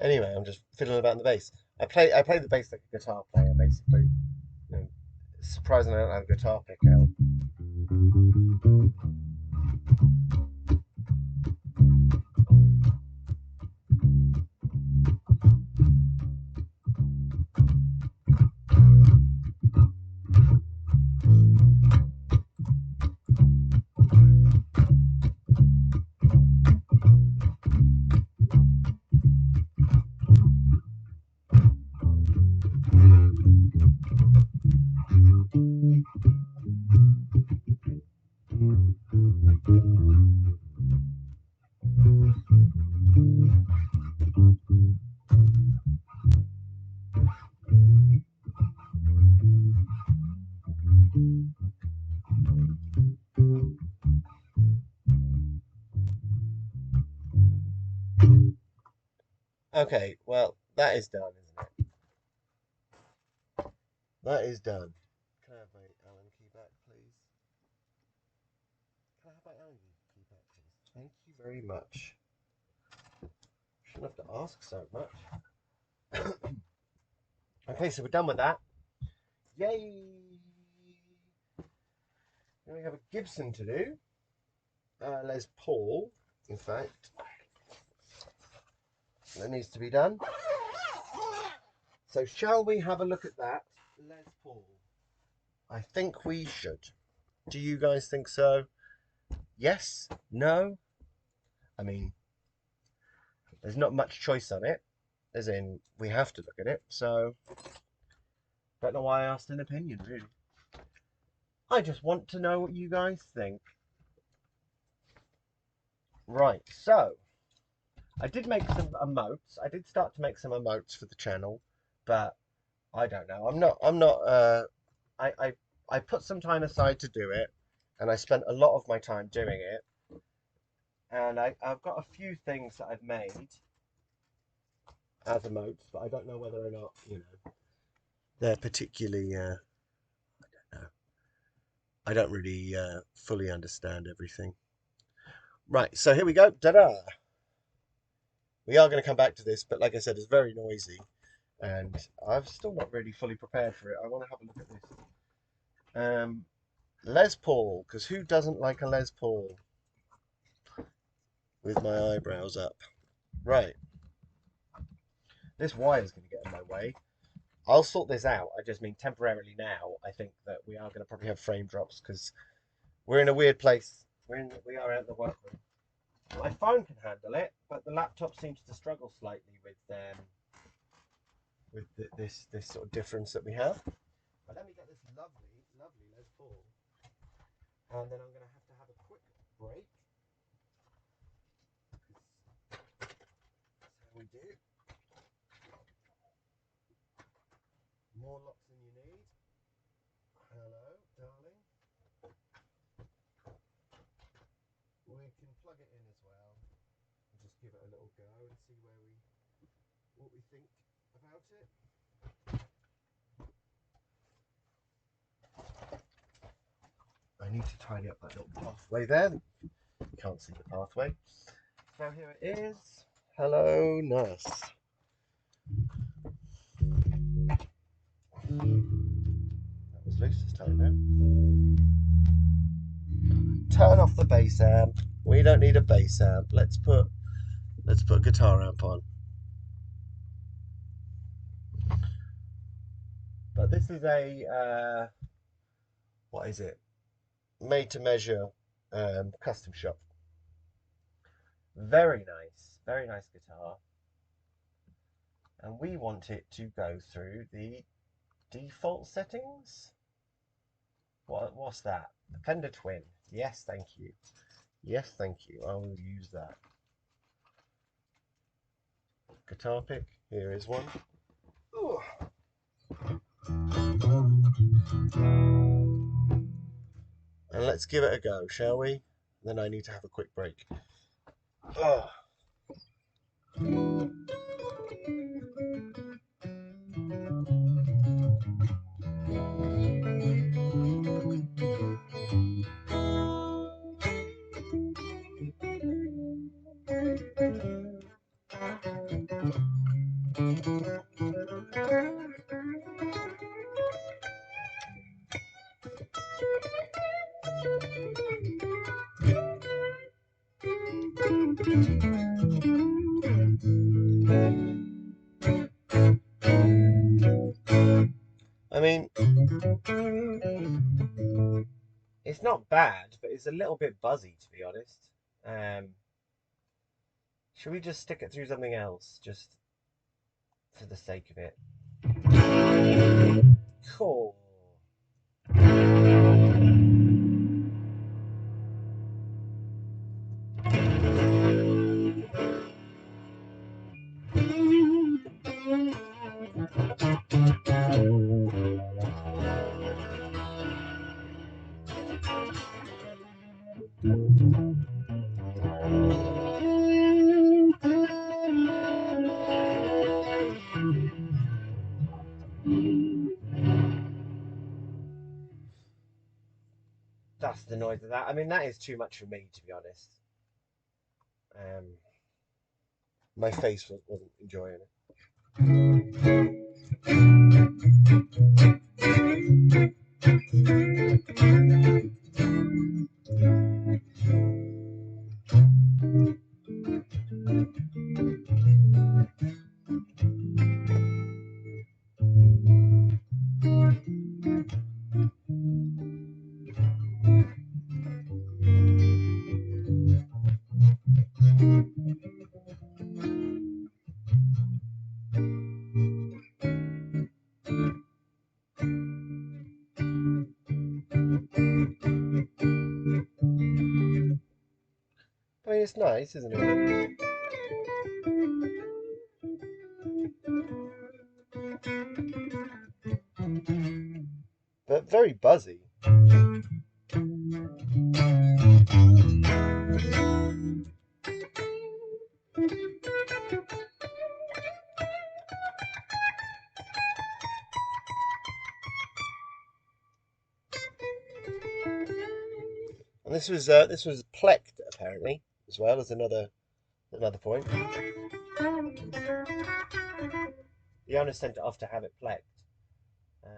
Anyway, I'm just fiddling about on the bass. I play the bass like a guitar player, basically. You know, surprising I don't have a guitar pick out. Okay, well, that is done, isn't it? That is done. Can I have my Allen key back, please? Can I have my Allen key back, please? Thank you very much. Shouldn't have to ask so much. Okay, so we're done with that. Yay! Now we have a Gibson to do. Les Paul, in fact. That needs to be done. So shall we have a look at that? Les Paul. I think we should. Do you guys think so? Yes? No? I mean, there's not much choice on it. As in, we have to look at it. So, don't know why I asked an opinion, really. I just want to know what you guys think. Right, so I did make some emotes. I did start to make some emotes for the channel, but I don't know. I put some time aside to do it, and I spent a lot of my time doing it. And I've got a few things that I've made as emotes, but I don't know whether or not, you know, they're particularly, I don't know. I don't really fully understand everything. Right, so here we go. Ta-da! We are going to come back to this, but like I said, it's very noisy, and I'm still not really fully prepared for it. I want to have a look at this. Les Paul, because who doesn't like a Les Paul? With my eyebrows up. Right. This wire is going to get in my way. I'll sort this out. I just mean temporarily now. I think that we are going to probably have frame drops because we're in a weird place. We are out in the workroom. My phone can handle it, but the laptop seems to struggle slightly with this sort of difference that we have. But let me get this lovely Les Paul, and then I'm going to have a quick break. That's how we do. More locks than you need. Hello, darling. We can plug it in as well and just give it a little go and see what we think about it. I need to tidy up that little pathway there. You can't see the pathway. So here it is. Hello, nurse. That was loose this time now. Turn off the bass amp. We don't need a bass amp. Let's put a guitar amp on. But this is a what is it? Made to measure custom shop. Very nice guitar. And we want it to go through the default settings. What's that? The Fender Twin. Yes, thank you. Yes, thank you. I will use that. Guitar pick. Here is one. Ooh. And let's give it a go, shall we? Then I need to have a quick break. Oh. I mean, it's not bad, but it's a little bit buzzy, to be honest. Um, should we just stick it through something else, just for the sake of it? Cool. That's the noise of that. I mean, that is too much for me, to be honest. My face wasn't enjoying it. I mean, it's nice, isn't it? But very buzzy. And this was plecked apparently as well as another point. The owner sent it off to have it plecked. Um,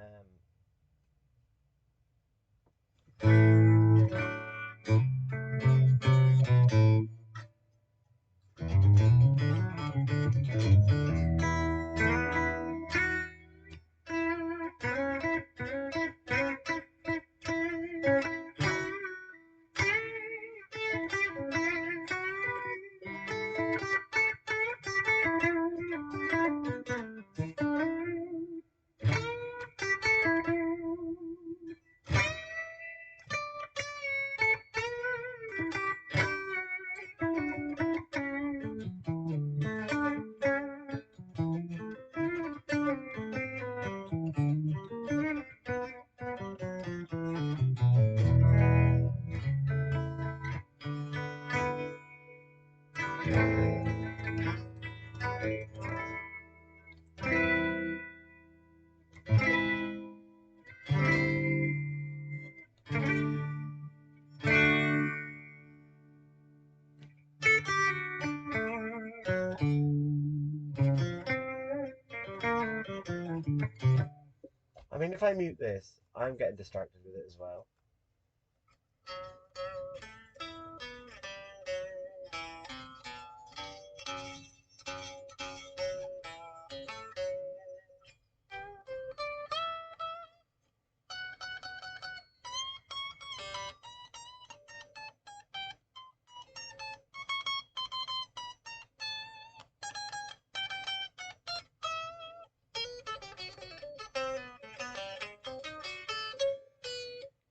I mean, if I mute this, I'm getting distracted with it as well.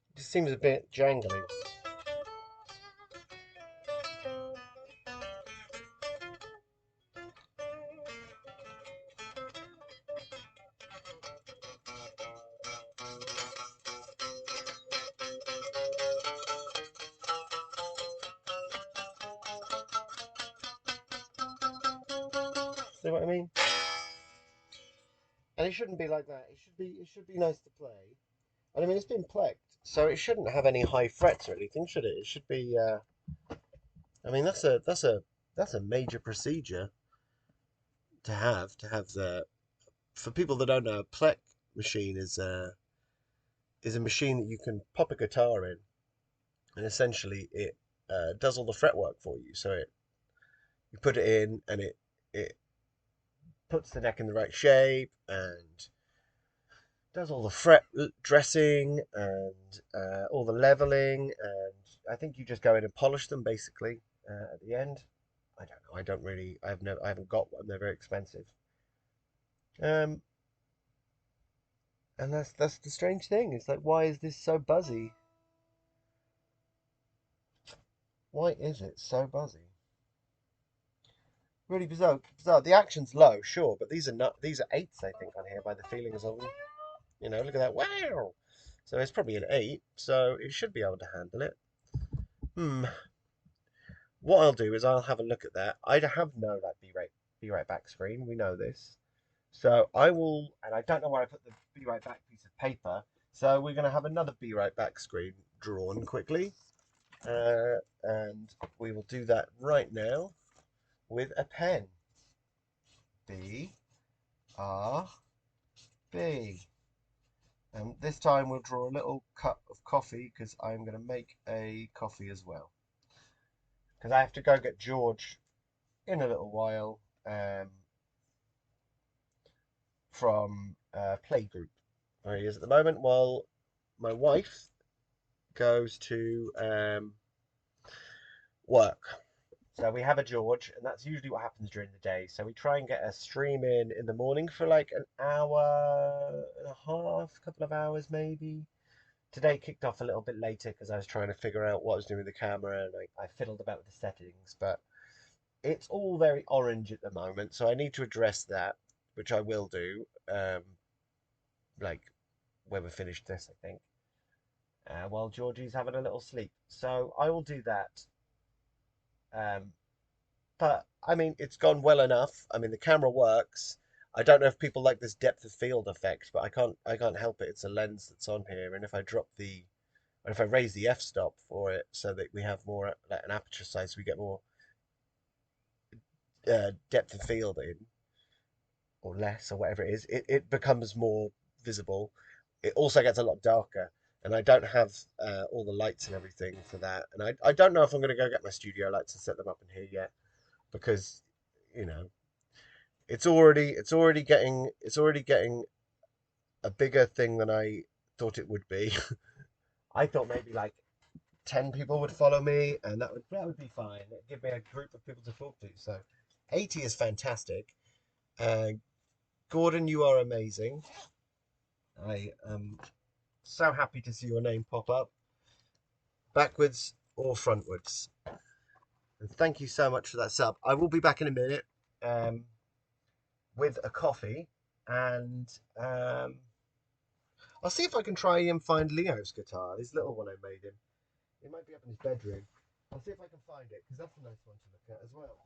It just seems a bit jangly. See what I mean? And it shouldn't be like that. It should be nice to play. And I mean, it's been plecked, so it shouldn't have any high frets or anything, should it? It should be. I mean, that's a major procedure to have the for people that don't know, a plec machine is a machine that you can pop a guitar in, and essentially it does all the fretwork for you. So you put it in, and it puts the neck in the right shape and does all the fret dressing and all the leveling. And I think you just go in and polish them basically at the end. I don't know. I don't really. I haven't got one. They're very expensive. Um, and that's the strange thing. It's like, why is this so buzzy? Why is it so buzzy? Really bizarre. Bizarre. The action's low, sure, but these are not. These are eights, I think, on here by the feelings of them. You know, look at that. Wow. So it's probably an eight. So it should be able to handle it. Hmm. What I'll do is I'll have a look at that. I have no like be right back screen. We know this. So I will, and I don't know where I put the be right back piece of paper. So we're going to have another be right back screen drawn quickly, and we will do that right now with a pen. B R B. And this time we'll draw a little cup of coffee because I'm going to make a coffee as well. Because I have to go get George in a little while from playgroup where he is at the moment, while my wife goes to work. So we have a George, and that's usually what happens during the day. So we try and get a stream in the morning for like an hour and a half, couple of hours maybe. Today kicked off a little bit later because I was trying to figure out what I was doing with the camera, and I fiddled about with the settings, but it's all very orange at the moment, so I need to address that, which I will do, like when we're finished this, I think, while Georgie's having a little sleep. So I will do that. Um, but I mean, it's gone well enough. I mean, the camera works. I don't know if people like this depth of field effect, but I can't help it. It's a lens that's on here, and if I raise the f-stop for it so that we have more like an aperture size, so we get more depth of field in, or less, or whatever it is, it becomes more visible. It also gets a lot darker, and I don't have all the lights and everything for that. And I don't know if I'm going to go get my studio lights and set them up in here yet, because you know it's already getting a bigger thing than I thought it would be. I thought maybe like 10 people would follow me, and that would be fine. It'd give me a group of people to talk to. So 80 is fantastic. Uh, Gordon, you are amazing. I am so happy to see your name pop up, backwards or frontwards. And thank you so much for that sub. I will be back in a minute um, with a coffee, and I'll see if I can try and find Leo's guitar, this little one I made him. It might be up in his bedroom. I'll see if I can find it, because that's a nice one to look at as well.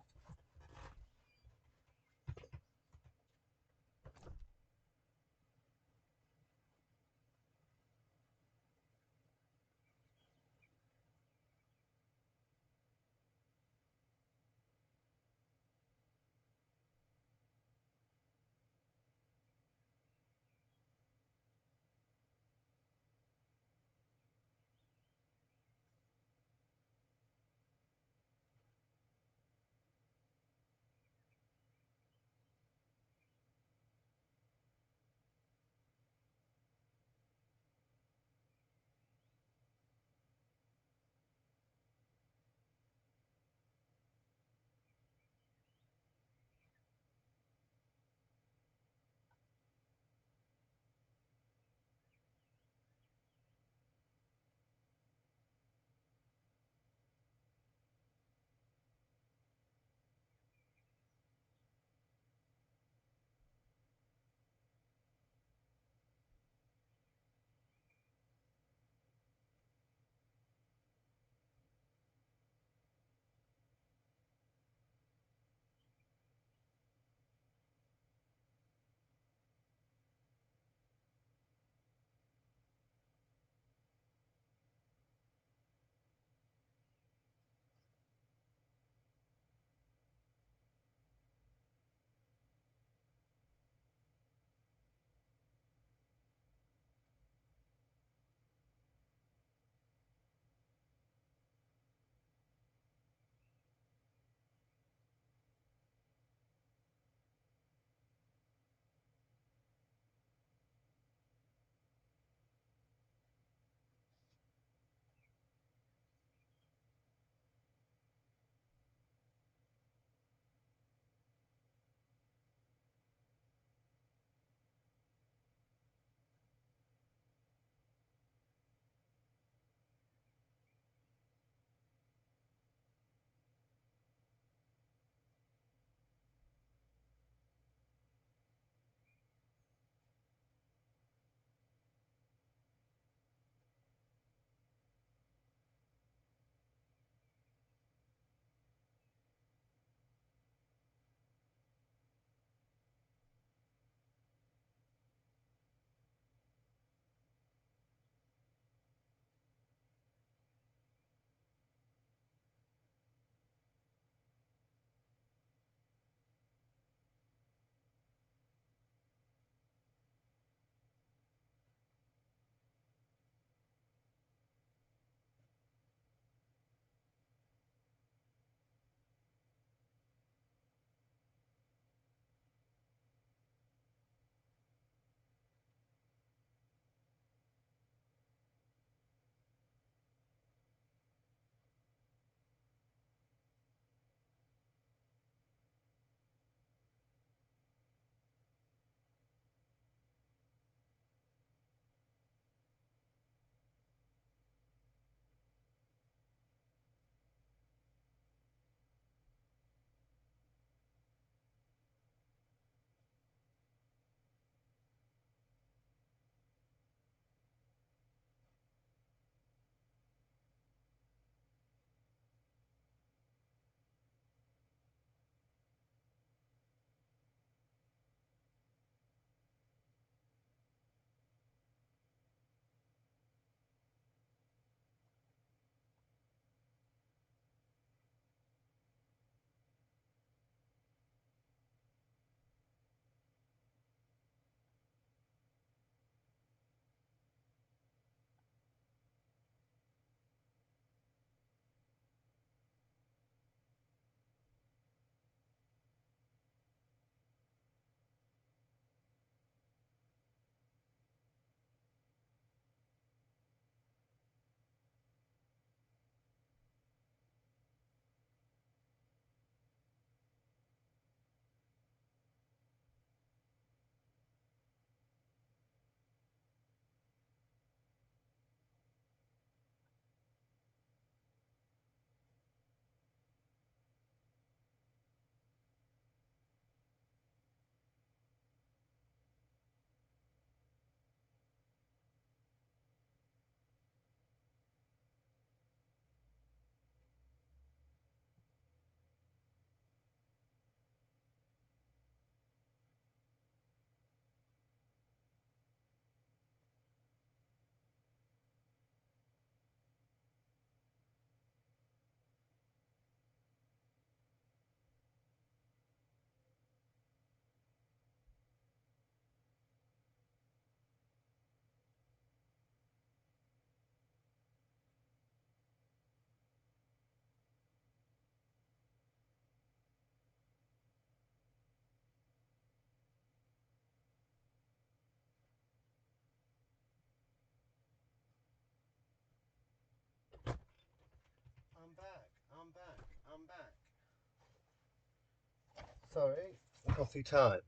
Sorry, coffee time.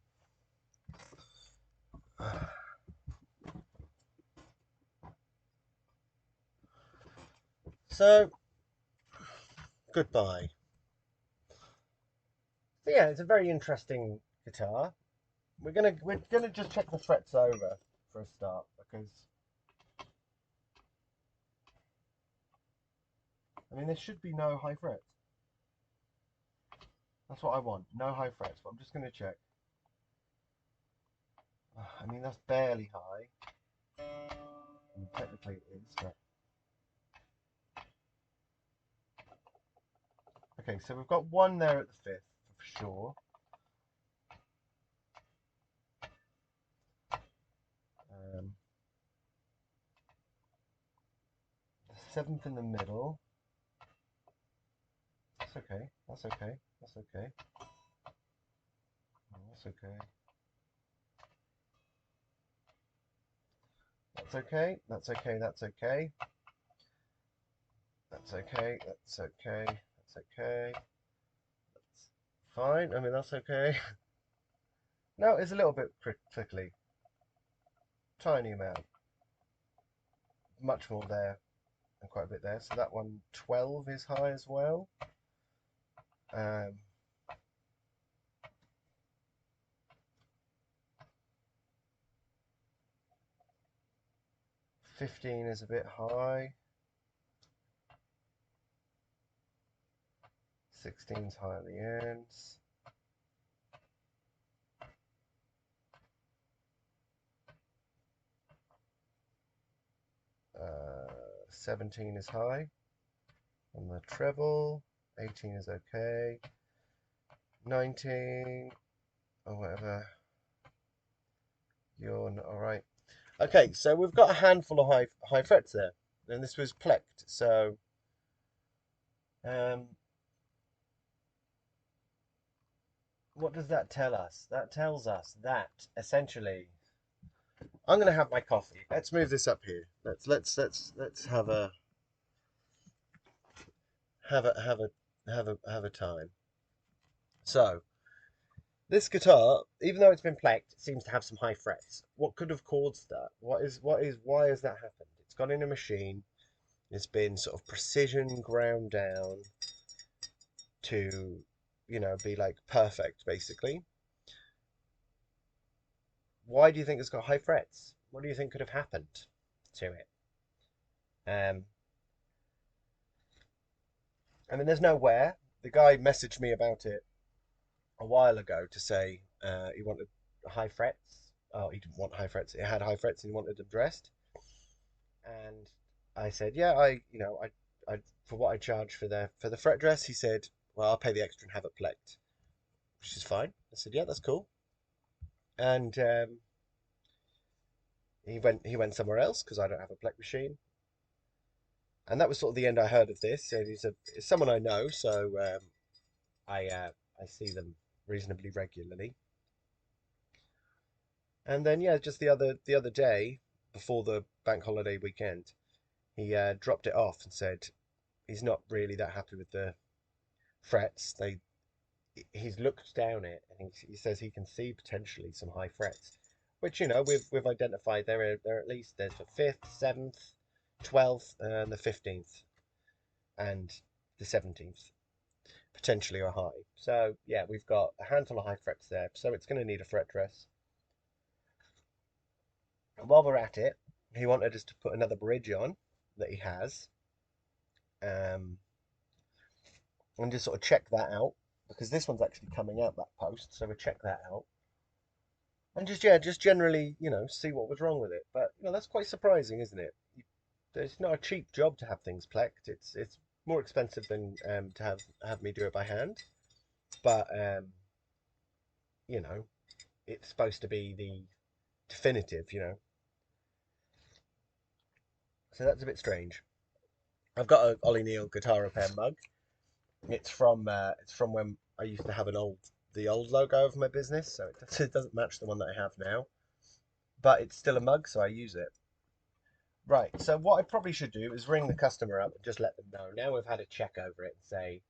So, goodbye. So yeah, it's a very interesting guitar. We're gonna just check the frets over for a start because I mean there should be no high frets. That's what I want, no high frets. But I'm just gonna check. I mean that's barely high. And technically it is, but okay. So we've got one there at the fifth for sure. The seventh in the middle. That's okay. That's okay. That's okay. That's okay. That's okay. That's okay. That's okay. That's okay. That's okay. That's okay. That's fine. I mean, that's okay. No, it's a little bit prickly. Tiny amount. Much more there and quite a bit there. So that one, 12 is high as well. Um, 15 is a bit high. 16's high at the ends. 17 is high on the treble. 18 is okay. 19 or whatever. You're not all right. Okay, so we've got a handful of high frets there, and this was plecked. So, um, what does that tell us? That tells us that essentially, I'm going to have my coffee. Let's move this up here. Let's have a time. So, this guitar, even though it's been plecked, seems to have some high frets. What could have caused that? Why has that happened? It's gone in a machine. It's been sort of precision ground down to, be like perfect, basically. Why do you think it's got high frets? What do you think could have happened to it? Um, I mean, there's no wear. The guy messaged me about it a while ago to say he wanted high frets. Oh, he didn't want high frets. It had high frets and he wanted them dressed. And I said, yeah, I for what I charge for the fret dress, he said, well, I'll pay the extra and have it plecked, which is fine. I said, yeah, that's cool. And he went somewhere else because I don't have a pleck machine. And that was sort of the end I heard of this. And it's someone I know, so I see them reasonably regularly. And then yeah, just the other day before the bank holiday weekend, he dropped it off and said he's not really that happy with the frets. He's looked down it and he says he can see potentially some high frets, which we've identified there at least there's the fifth, seventh, 12th, and the 15th, and the 17th potentially are high. So yeah, we've got a handful of high frets there, so it's going to need a fret dress. And while we're at it, he wanted us to put another bridge on that he has, um, and just sort of check that out because this one's actually coming out that post, so we'll check that out. And just generally, see what was wrong with it. But that's quite surprising, isn't it? It's not a cheap job to have things plecked. It's more expensive than to have me do it by hand. But you know, it's supposed to be the definitive. So that's a bit strange. I've got a Ollie Neal guitar repair mug. It's from when I used to have the old logo of my business, so it doesn't match the one that I have now. But it's still a mug, so I use it. Right, so what I probably should do is ring the customer up and just let them know. Now we've had a check over it and say,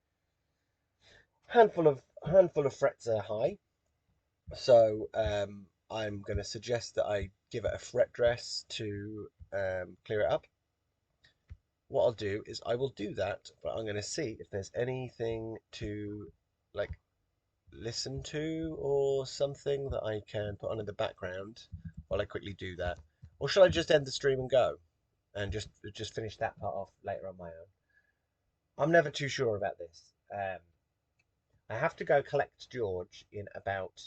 handful of handful of frets are high, so I'm going to suggest that I give it a fret dress to clear it up. What I'll do is I will do that, but I'm going to see if there's anything to like listen to or something that I can put on in the background while I quickly do that. Or should I just end the stream and go and just finish that part off later on my own? I'm never too sure about this. I have to go collect George in about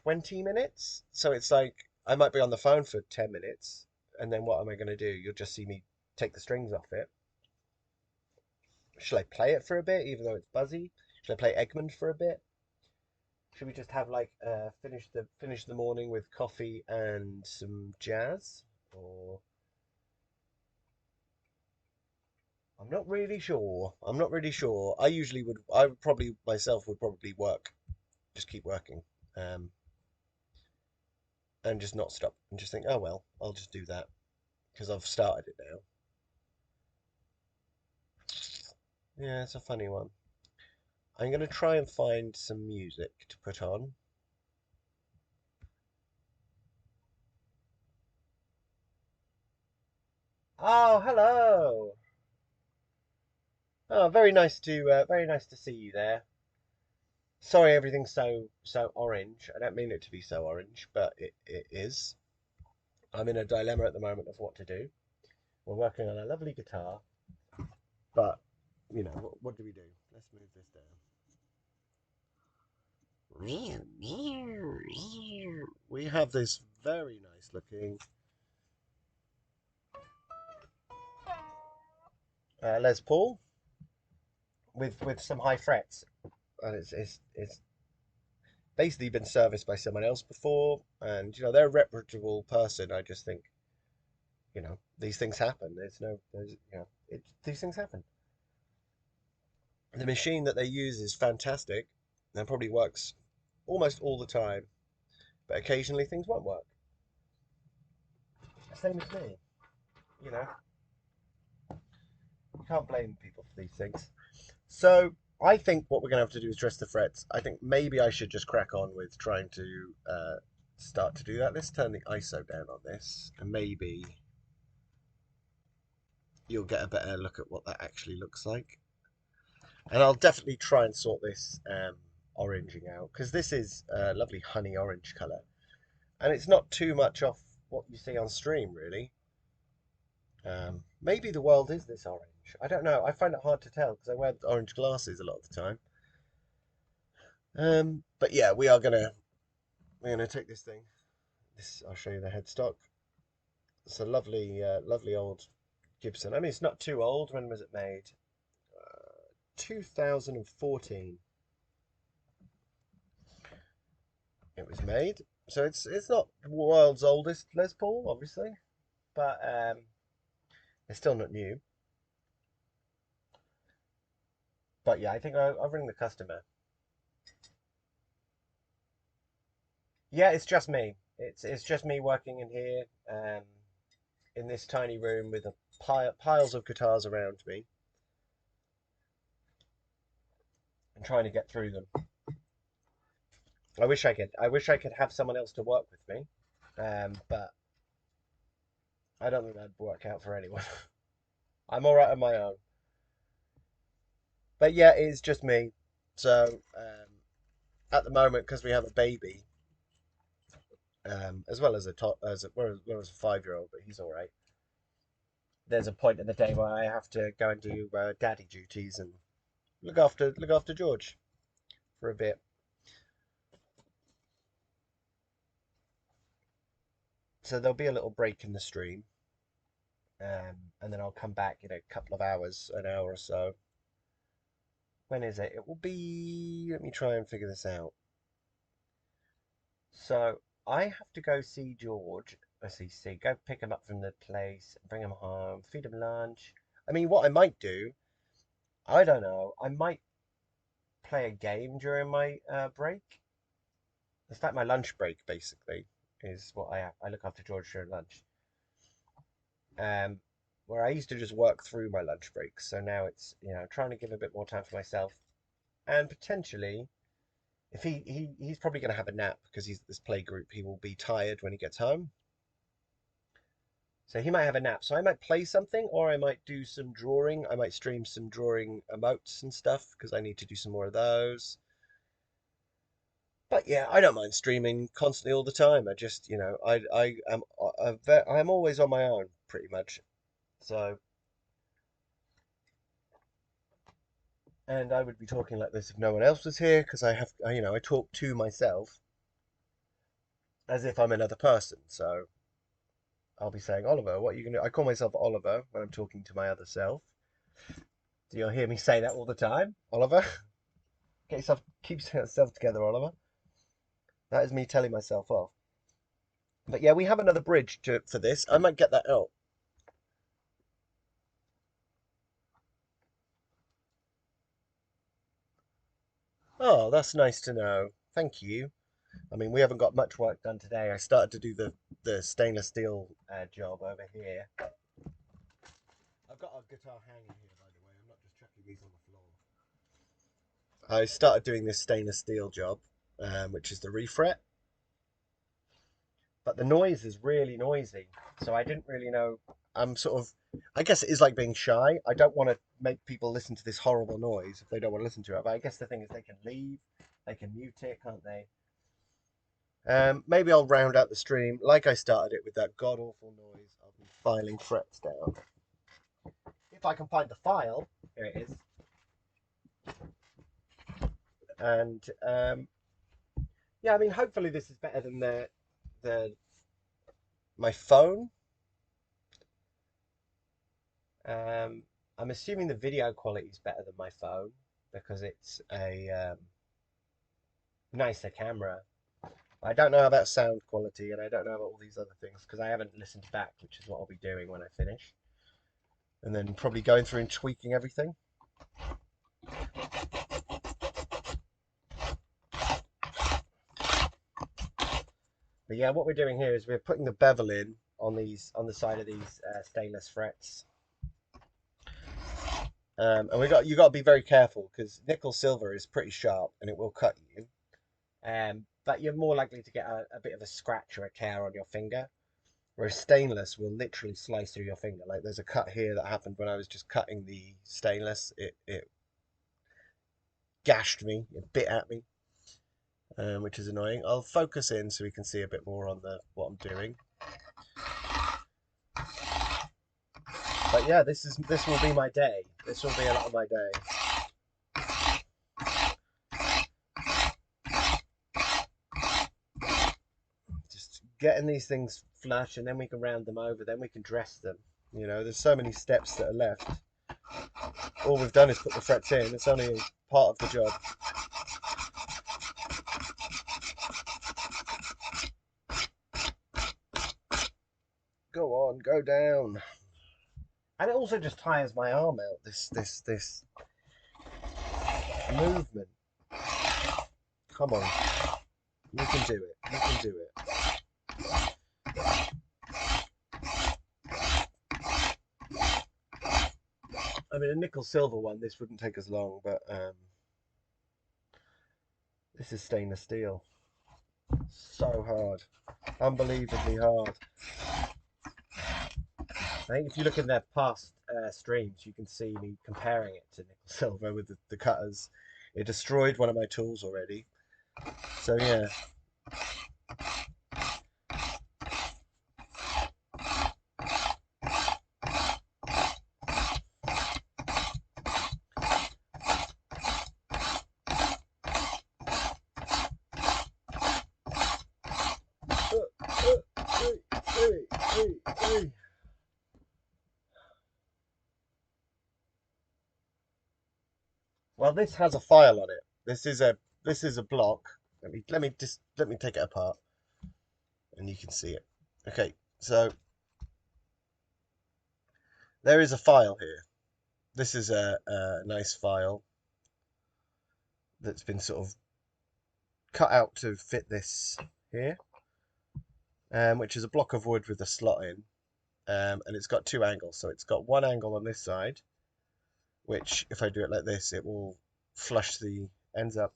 20 minutes. So it's like I might be on the phone for 10 minutes. And then what am I going to do? You'll just see me take the strings off it. Should I play it for a bit, even though it's buzzy? Should I play Eggman for a bit? Should we just have like finish the morning with coffee and some jazz? Or I'm not really sure. I'm not really sure. I would probably myself would probably work, just keep working, um, and just not stop and just think, oh well, I'll just do that because I've started it now. Yeah, it's a funny one. I'm gonna try and find some music to put on. Oh, hello. Oh, very nice to see you there. Sorry, everything's so orange. I don't mean it to be so orange, but it is. I'm in a dilemma at the moment of what to do. We're working on a lovely guitar, but what do we do? Let's move this down. We have this very nice looking Les Paul with some high frets, and it's basically been serviced by someone else before, and they're a reputable person. I just think these things happen. These things happen. The machine that they use is fantastic and probably works almost all the time, but occasionally things won't work. Same as me, you know. You can't blame people for these things. So I think what we're going to have to do is dress the frets. I think maybe I should just crack on with trying to start to do that. Let's turn the ISO down on this, and maybe you'll get a better look at what that actually looks like. And I'll definitely try and sort this oranging out, because this is a lovely honey orange colour. And it's not too much off what you see on stream, really. Maybe the world is this orange. I don't know. I find it hard to tell because I wear orange glasses a lot of the time. But yeah, we're gonna take this thing. I'll show you the headstock. It's a lovely old Gibson. I mean, it's not too old. When was it made? 2014. It was made. So it's not the world's oldest Les Paul, obviously, but it's still not new. But yeah, I think I'll ring the customer. Yeah, it's just me. It's just me working in here, in this tiny room with piles of guitars around me, and trying to get through them. I wish I could have someone else to work with me, but I don't think that'd work out for anyone. I'm all right on my own. But yeah, it's just me. So at the moment, because we have a baby, as well as well as a 5-year-old, but he's all right. There's a point in the day where I have to go and do daddy duties and look after George for a bit. So there'll be a little break in the stream, and then I'll come back in a couple of hours, an hour or so. When is it? It will be. Let me try and figure this out. So I have to go see George. See, go pick him up from the place, bring him home, feed him lunch. I mean, what I might do, I don't know. I might play a game during my break. It's like my lunch break, basically, is what I have. I look after George during lunch. Um, where I used to just work through my lunch breaks. So now it's trying to give a bit more time for myself. and potentially, if he's probably going to have a nap because he's at this play group, he will be tired when he gets home. So he might have a nap. So I might play something, or I might do some drawing. I might stream some drawing emotes and stuff because I need to do some more of those. But yeah, I don't mind streaming constantly all the time. I just, I'm always on my own pretty much. So, and I would be talking like this if no one else was here because I talk to myself as if I'm another person. So I'll be saying, Oliver, what are you gonna do? I call myself Oliver when I'm talking to my other self. Do you hear me say that all the time, Oliver? Keep yourself together, Oliver. That is me telling myself off. But yeah, we have another bridge for this. I might get that out. Oh, that's nice to know. Thank you. I mean, we haven't got much work done today. I started to do the stainless steel job over here. I've got a guitar hanging here, by the way. I'm not just chucking these on the floor. I started doing this stainless steel job, which is the refret. But the noise is really noisy, so I didn't really know. I'm sort of, I guess it is like being shy. I don't want to make people listen to this horrible noise if they don't want to listen to it. But I guess the thing is they can leave, they can mute it, can't they? Maybe I'll round out the stream like I started it with that god awful noise of me filing frets down. If I can find the file, here it is. And yeah, I mean, hopefully this is better than the my phone. I'm assuming the video quality is better than my phone because it's a nicer camera. I don't know about sound quality and I don't know about all these other things because I haven't listened back, which is what I'll be doing when I finish. And then probably going through and tweaking everything. But yeah, what we're doing here is we're putting the bevel in on the side of these stainless frets. And you got to be very careful because nickel silver is pretty sharp and it will cut you. But you're more likely to get a bit of a scratch or a tear on your finger. Whereas stainless will literally slice through your finger. Like there's a cut here that happened when I was just cutting the stainless. It gashed me, it bit at me, which is annoying. I'll focus in so we can see a bit more on what I'm doing. But yeah, this will be my day. This will be a lot of my day. Just getting these things flush, and then we can round them over. Then we can dress them. You know, there's so many steps that are left. All we've done is put the frets in. It's only part of the job. Go on, go down. And it also just tires my arm out. This movement. Come on, you can do it. You can do it. I mean, a nickel silver one, this wouldn't take as long, but this is stainless steel. So hard, unbelievably hard. I think if you look in their past streams, you can see me comparing it to nickel silver with the cutters. It destroyed one of my tools already. So yeah. Well, this has a file on it. This is a block. Let me take it apart, and you can see it. Okay, so there is a file here. This is a nice file that's been sort of cut out to fit this here, which is a block of wood with a slot in, and it's got two angles. So it's got one angle on this side, which if I do it like this, it will flush the ends up.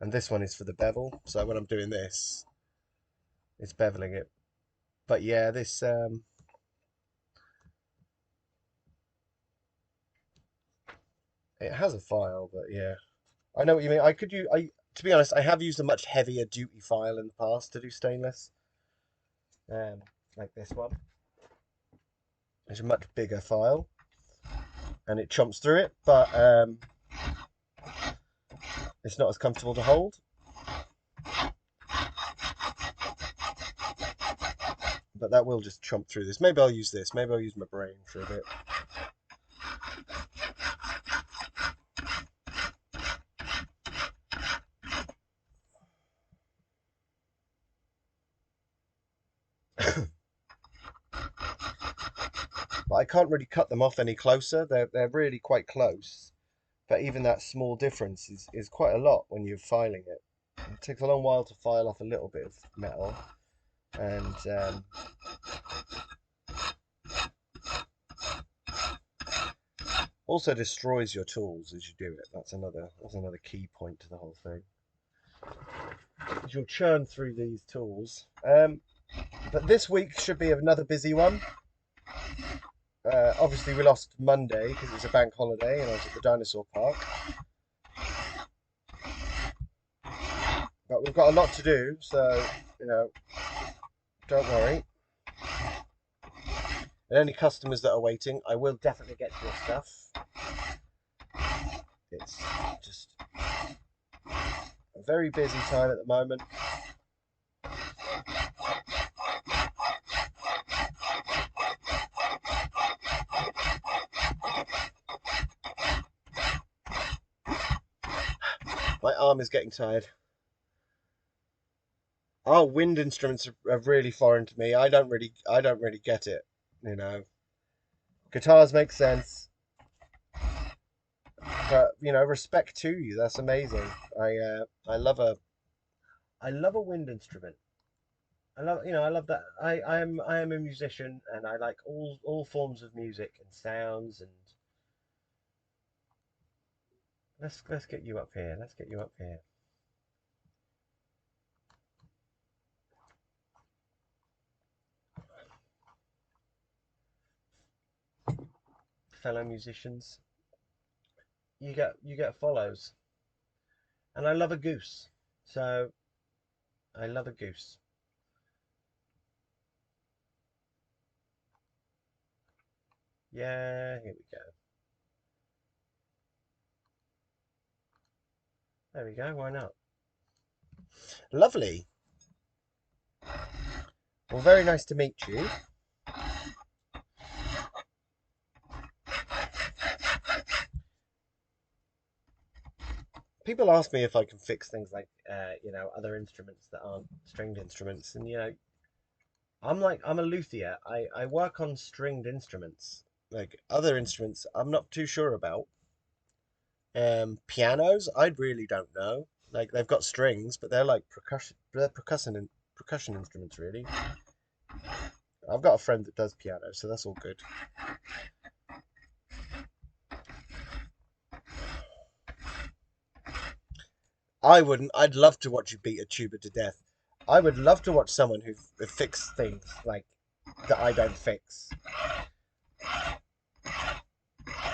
And this one is for the bevel. So when I'm doing this, it's beveling it. But yeah, this it has a file, but yeah. I know what you mean. I could use to be honest, I have used a much heavier duty file in the past to do stainless. Um, like this one. It's a much bigger file and it chomps through it, but it's not as comfortable to hold. But that will just chomp through this. Maybe I'll use this. Maybe I'll use my brain for a bit. But I can't really cut them off any closer. They're really quite close. But even that small difference is quite a lot when you're filing it. It takes a long while to file off a little bit of metal. And also destroys your tools as you do it. That's another key point to the whole thing. You'll churn through these tools. But this week should be another busy one. Obviously, we lost Monday because it was a bank holiday and I was at the dinosaur park. But we've got a lot to do, so, you know, don't worry. And any customers that are waiting, I will definitely get to your stuff. It's just a very busy time at the moment. My arm is getting tired. Oh, wind instruments are really foreign to me. I don't really get it, you know. Guitars make sense, but you know, respect to you. That's amazing. I love a wind instrument. I love that. I am a musician and I like all forms of music and sounds and let's get you up here. Let's get you up here. Fellow musicians, you get follows. And I love a goose. So I love a goose. Yeah, here we go. There we go, why not? Lovely. Well, very nice to meet you. People ask me if I can fix things like, other instruments that aren't stringed instruments. And, I'm a luthier. I work on stringed instruments. Like other instruments, I'm not too sure about. Pianos, I really don't know. Like they've got strings, but they're like percussion instruments, really. I've got a friend that does piano, so that's all good. I wouldn't. I'd love to watch you beat a tuba to death. I would love to watch someone who fixes things like that I don't fix.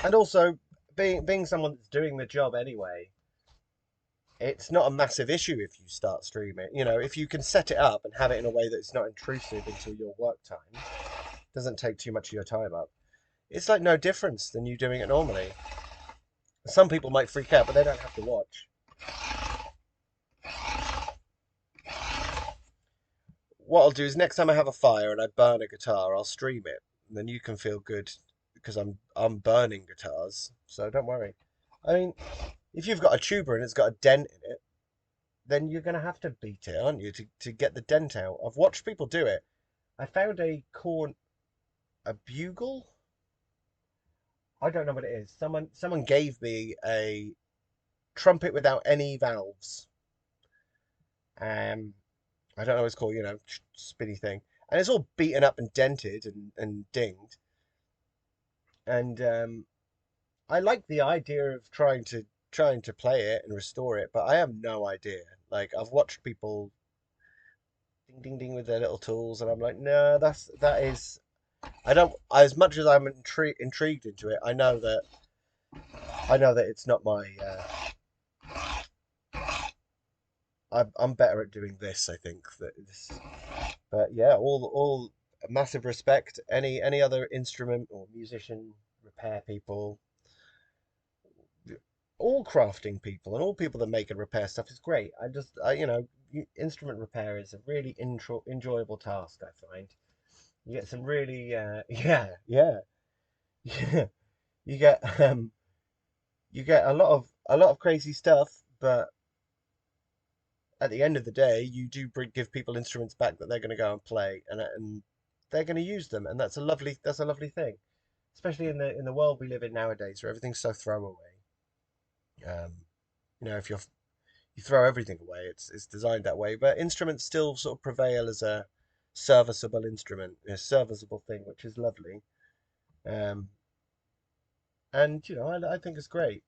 And also, being someone that's doing the job anyway, it's not a massive issue if you start streaming. You know, if you can set it up and have it in a way that it's not intrusive into your work time, doesn't take too much of your time up. It's like no difference than you doing it normally. Some people might freak out, but they don't have to watch. What I'll do is next time I have a fire and I burn a guitar, I'll stream it. And then you can feel good because I'm burning guitars. So don't worry. I mean, if you've got a tuba and it's got a dent in it, then you're gonna have to beat it, aren't you, to get the dent out? I've watched people do it. I found a bugle. I don't know what it is. Someone gave me a trumpet without any valves. Um, I don't know what it's called, spinny thing. And it's all beaten up and dented and dinged. And I like the idea of trying to trying to play it and restore it, but I have no idea. Like I've watched people ding ding ding with their little tools, and I'm like, no, that is. I don't. As much as I'm intrigued into it, I know that it's not my. I'm better at doing this. I think that this. But yeah, all massive respect. Any other instrument or musician, repair people, all crafting people, and all people that make and repair stuff is great. Instrument repair is a really enjoyable task. I find you get some really yeah yeah you get you get a lot of crazy stuff, but at the end of the day, you do give people instruments back that they're going to go and play, and they're going to use them, and that's a lovely thing, especially in the world we live in nowadays, where everything's so throwaway. Um, if you throw everything away, it's designed that way, but instruments still sort of prevail as a serviceable instrument, a serviceable thing, which is lovely. Um, and I think it's great.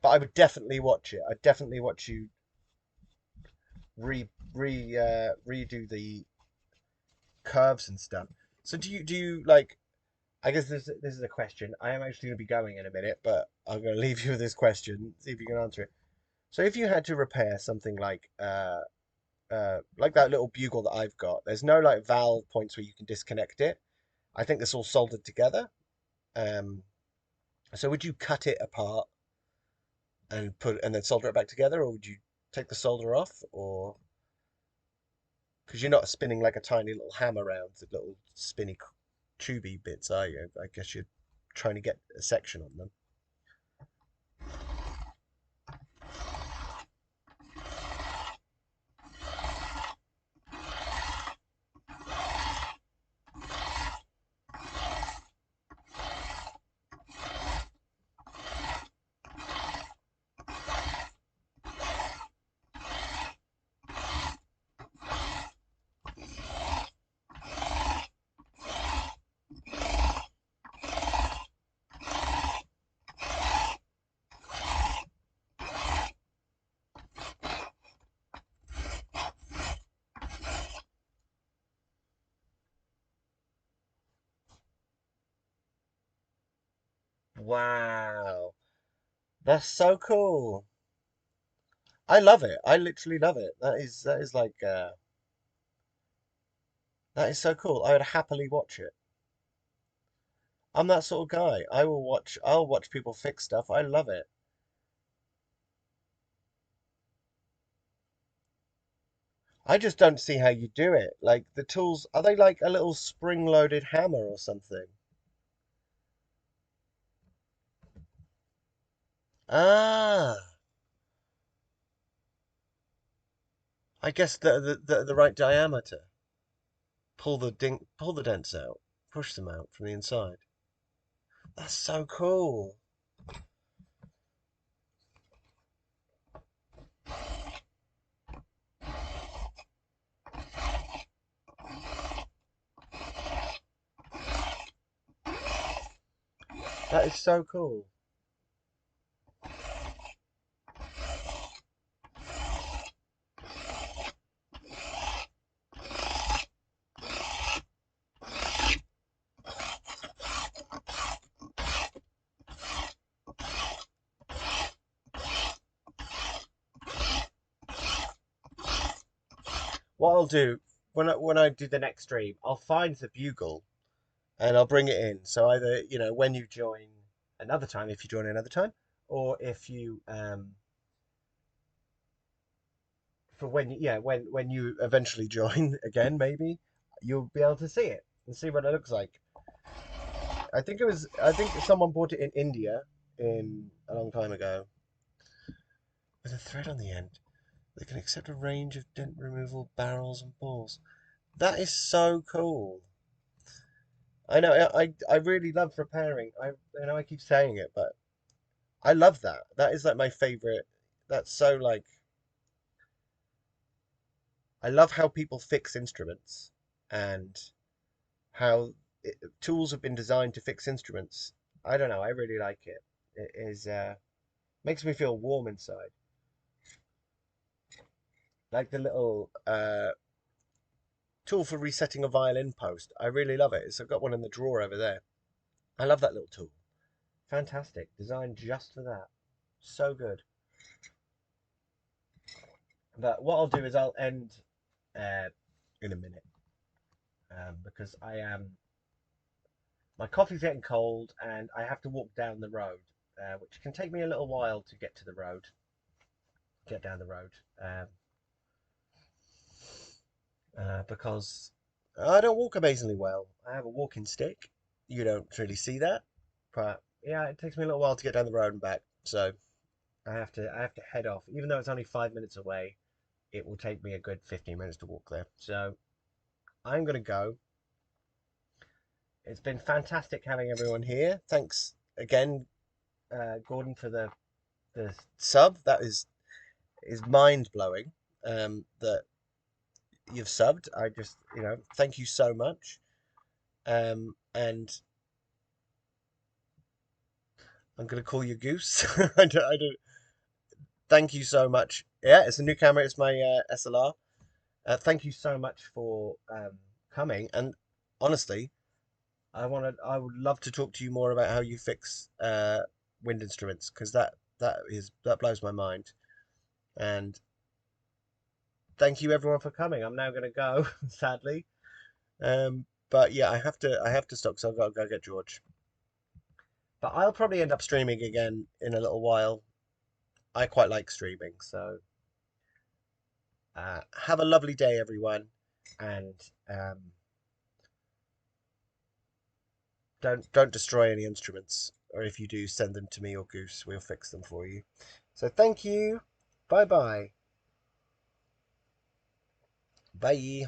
But I would definitely watch it. I'd definitely watch you redo the curves and stuff. So do you like? I guess this is a question. I am actually going to be going in a minute, but I'm going to leave you with this question. See if you can answer it. So if you had to repair something like that little bugle that I've got, there's no like valve points where you can disconnect it. I think it's all soldered together. Um, so would you cut it apart and then solder it back together, or would you take the solder off, or because you're not spinning like a tiny little hammer around the little spinny tubey bits, are you? I guess you're trying to get a section on them. Wow, that's so cool. I love it. I literally love it. That is like that is so cool. I would happily watch it. I'm that sort of guy. I'll watch people fix stuff. I love it. I just don't see how you do it. Like the tools, are they like a little spring-loaded hammer or something? Ah, I guess the right diameter. Pull the dents out, push them out from the inside. That's so cool. That is so cool. What I'll do when I do the next stream, I'll find the bugle and I'll bring it in. So either, when you join another time, if you join another time, or if you for when yeah, when you eventually join again, maybe you'll be able to see it and see what it looks like. I think someone bought it in India in a long time ago with a thread on the end. They can accept a range of dent removal barrels and balls. That is so cool. I know. I really love repairing. I know I keep saying it, but I love that. That is like my favorite. That's so like I love how people fix instruments and how tools have been designed to fix instruments. I don't know. I really like it. It is makes me feel warm inside. Like the little tool for resetting a violin post. I really love it. I've got one in the drawer over there. I love that little tool. Fantastic. Designed just for that. So good. But what I'll do is I'll end in a minute because my coffee's getting cold and I have to walk down the road, which can take me a little while to get to the road, get down the road, because I don't walk amazingly well. I have a walking stick. You don't really see that, but yeah, it takes me a little while to get down the road and back. So I have to head off, even though it's only 5 minutes away. It will take me a good 15 minutes to walk there. So I'm gonna go. It's been fantastic having everyone here. Thanks again, Gordon, for the sub. That is mind blowing. That you've subbed. I just thank you so much. And I'm gonna call you Goose. I don't. Thank you so much. Yeah, it's a new camera. It's my SLR. Thank you so much for coming. And honestly, I would love to talk to you more about how you fix wind instruments because that blows my mind. And thank you everyone for coming. I'm now going to go, sadly. But yeah, I have to stop. So I've got to go get George. But I'll probably end up streaming again in a little while. I quite like streaming, so have a lovely day, everyone, and don't destroy any instruments, or if you do, send them to me or Goose. We'll fix them for you. So thank you. Bye bye. Bye.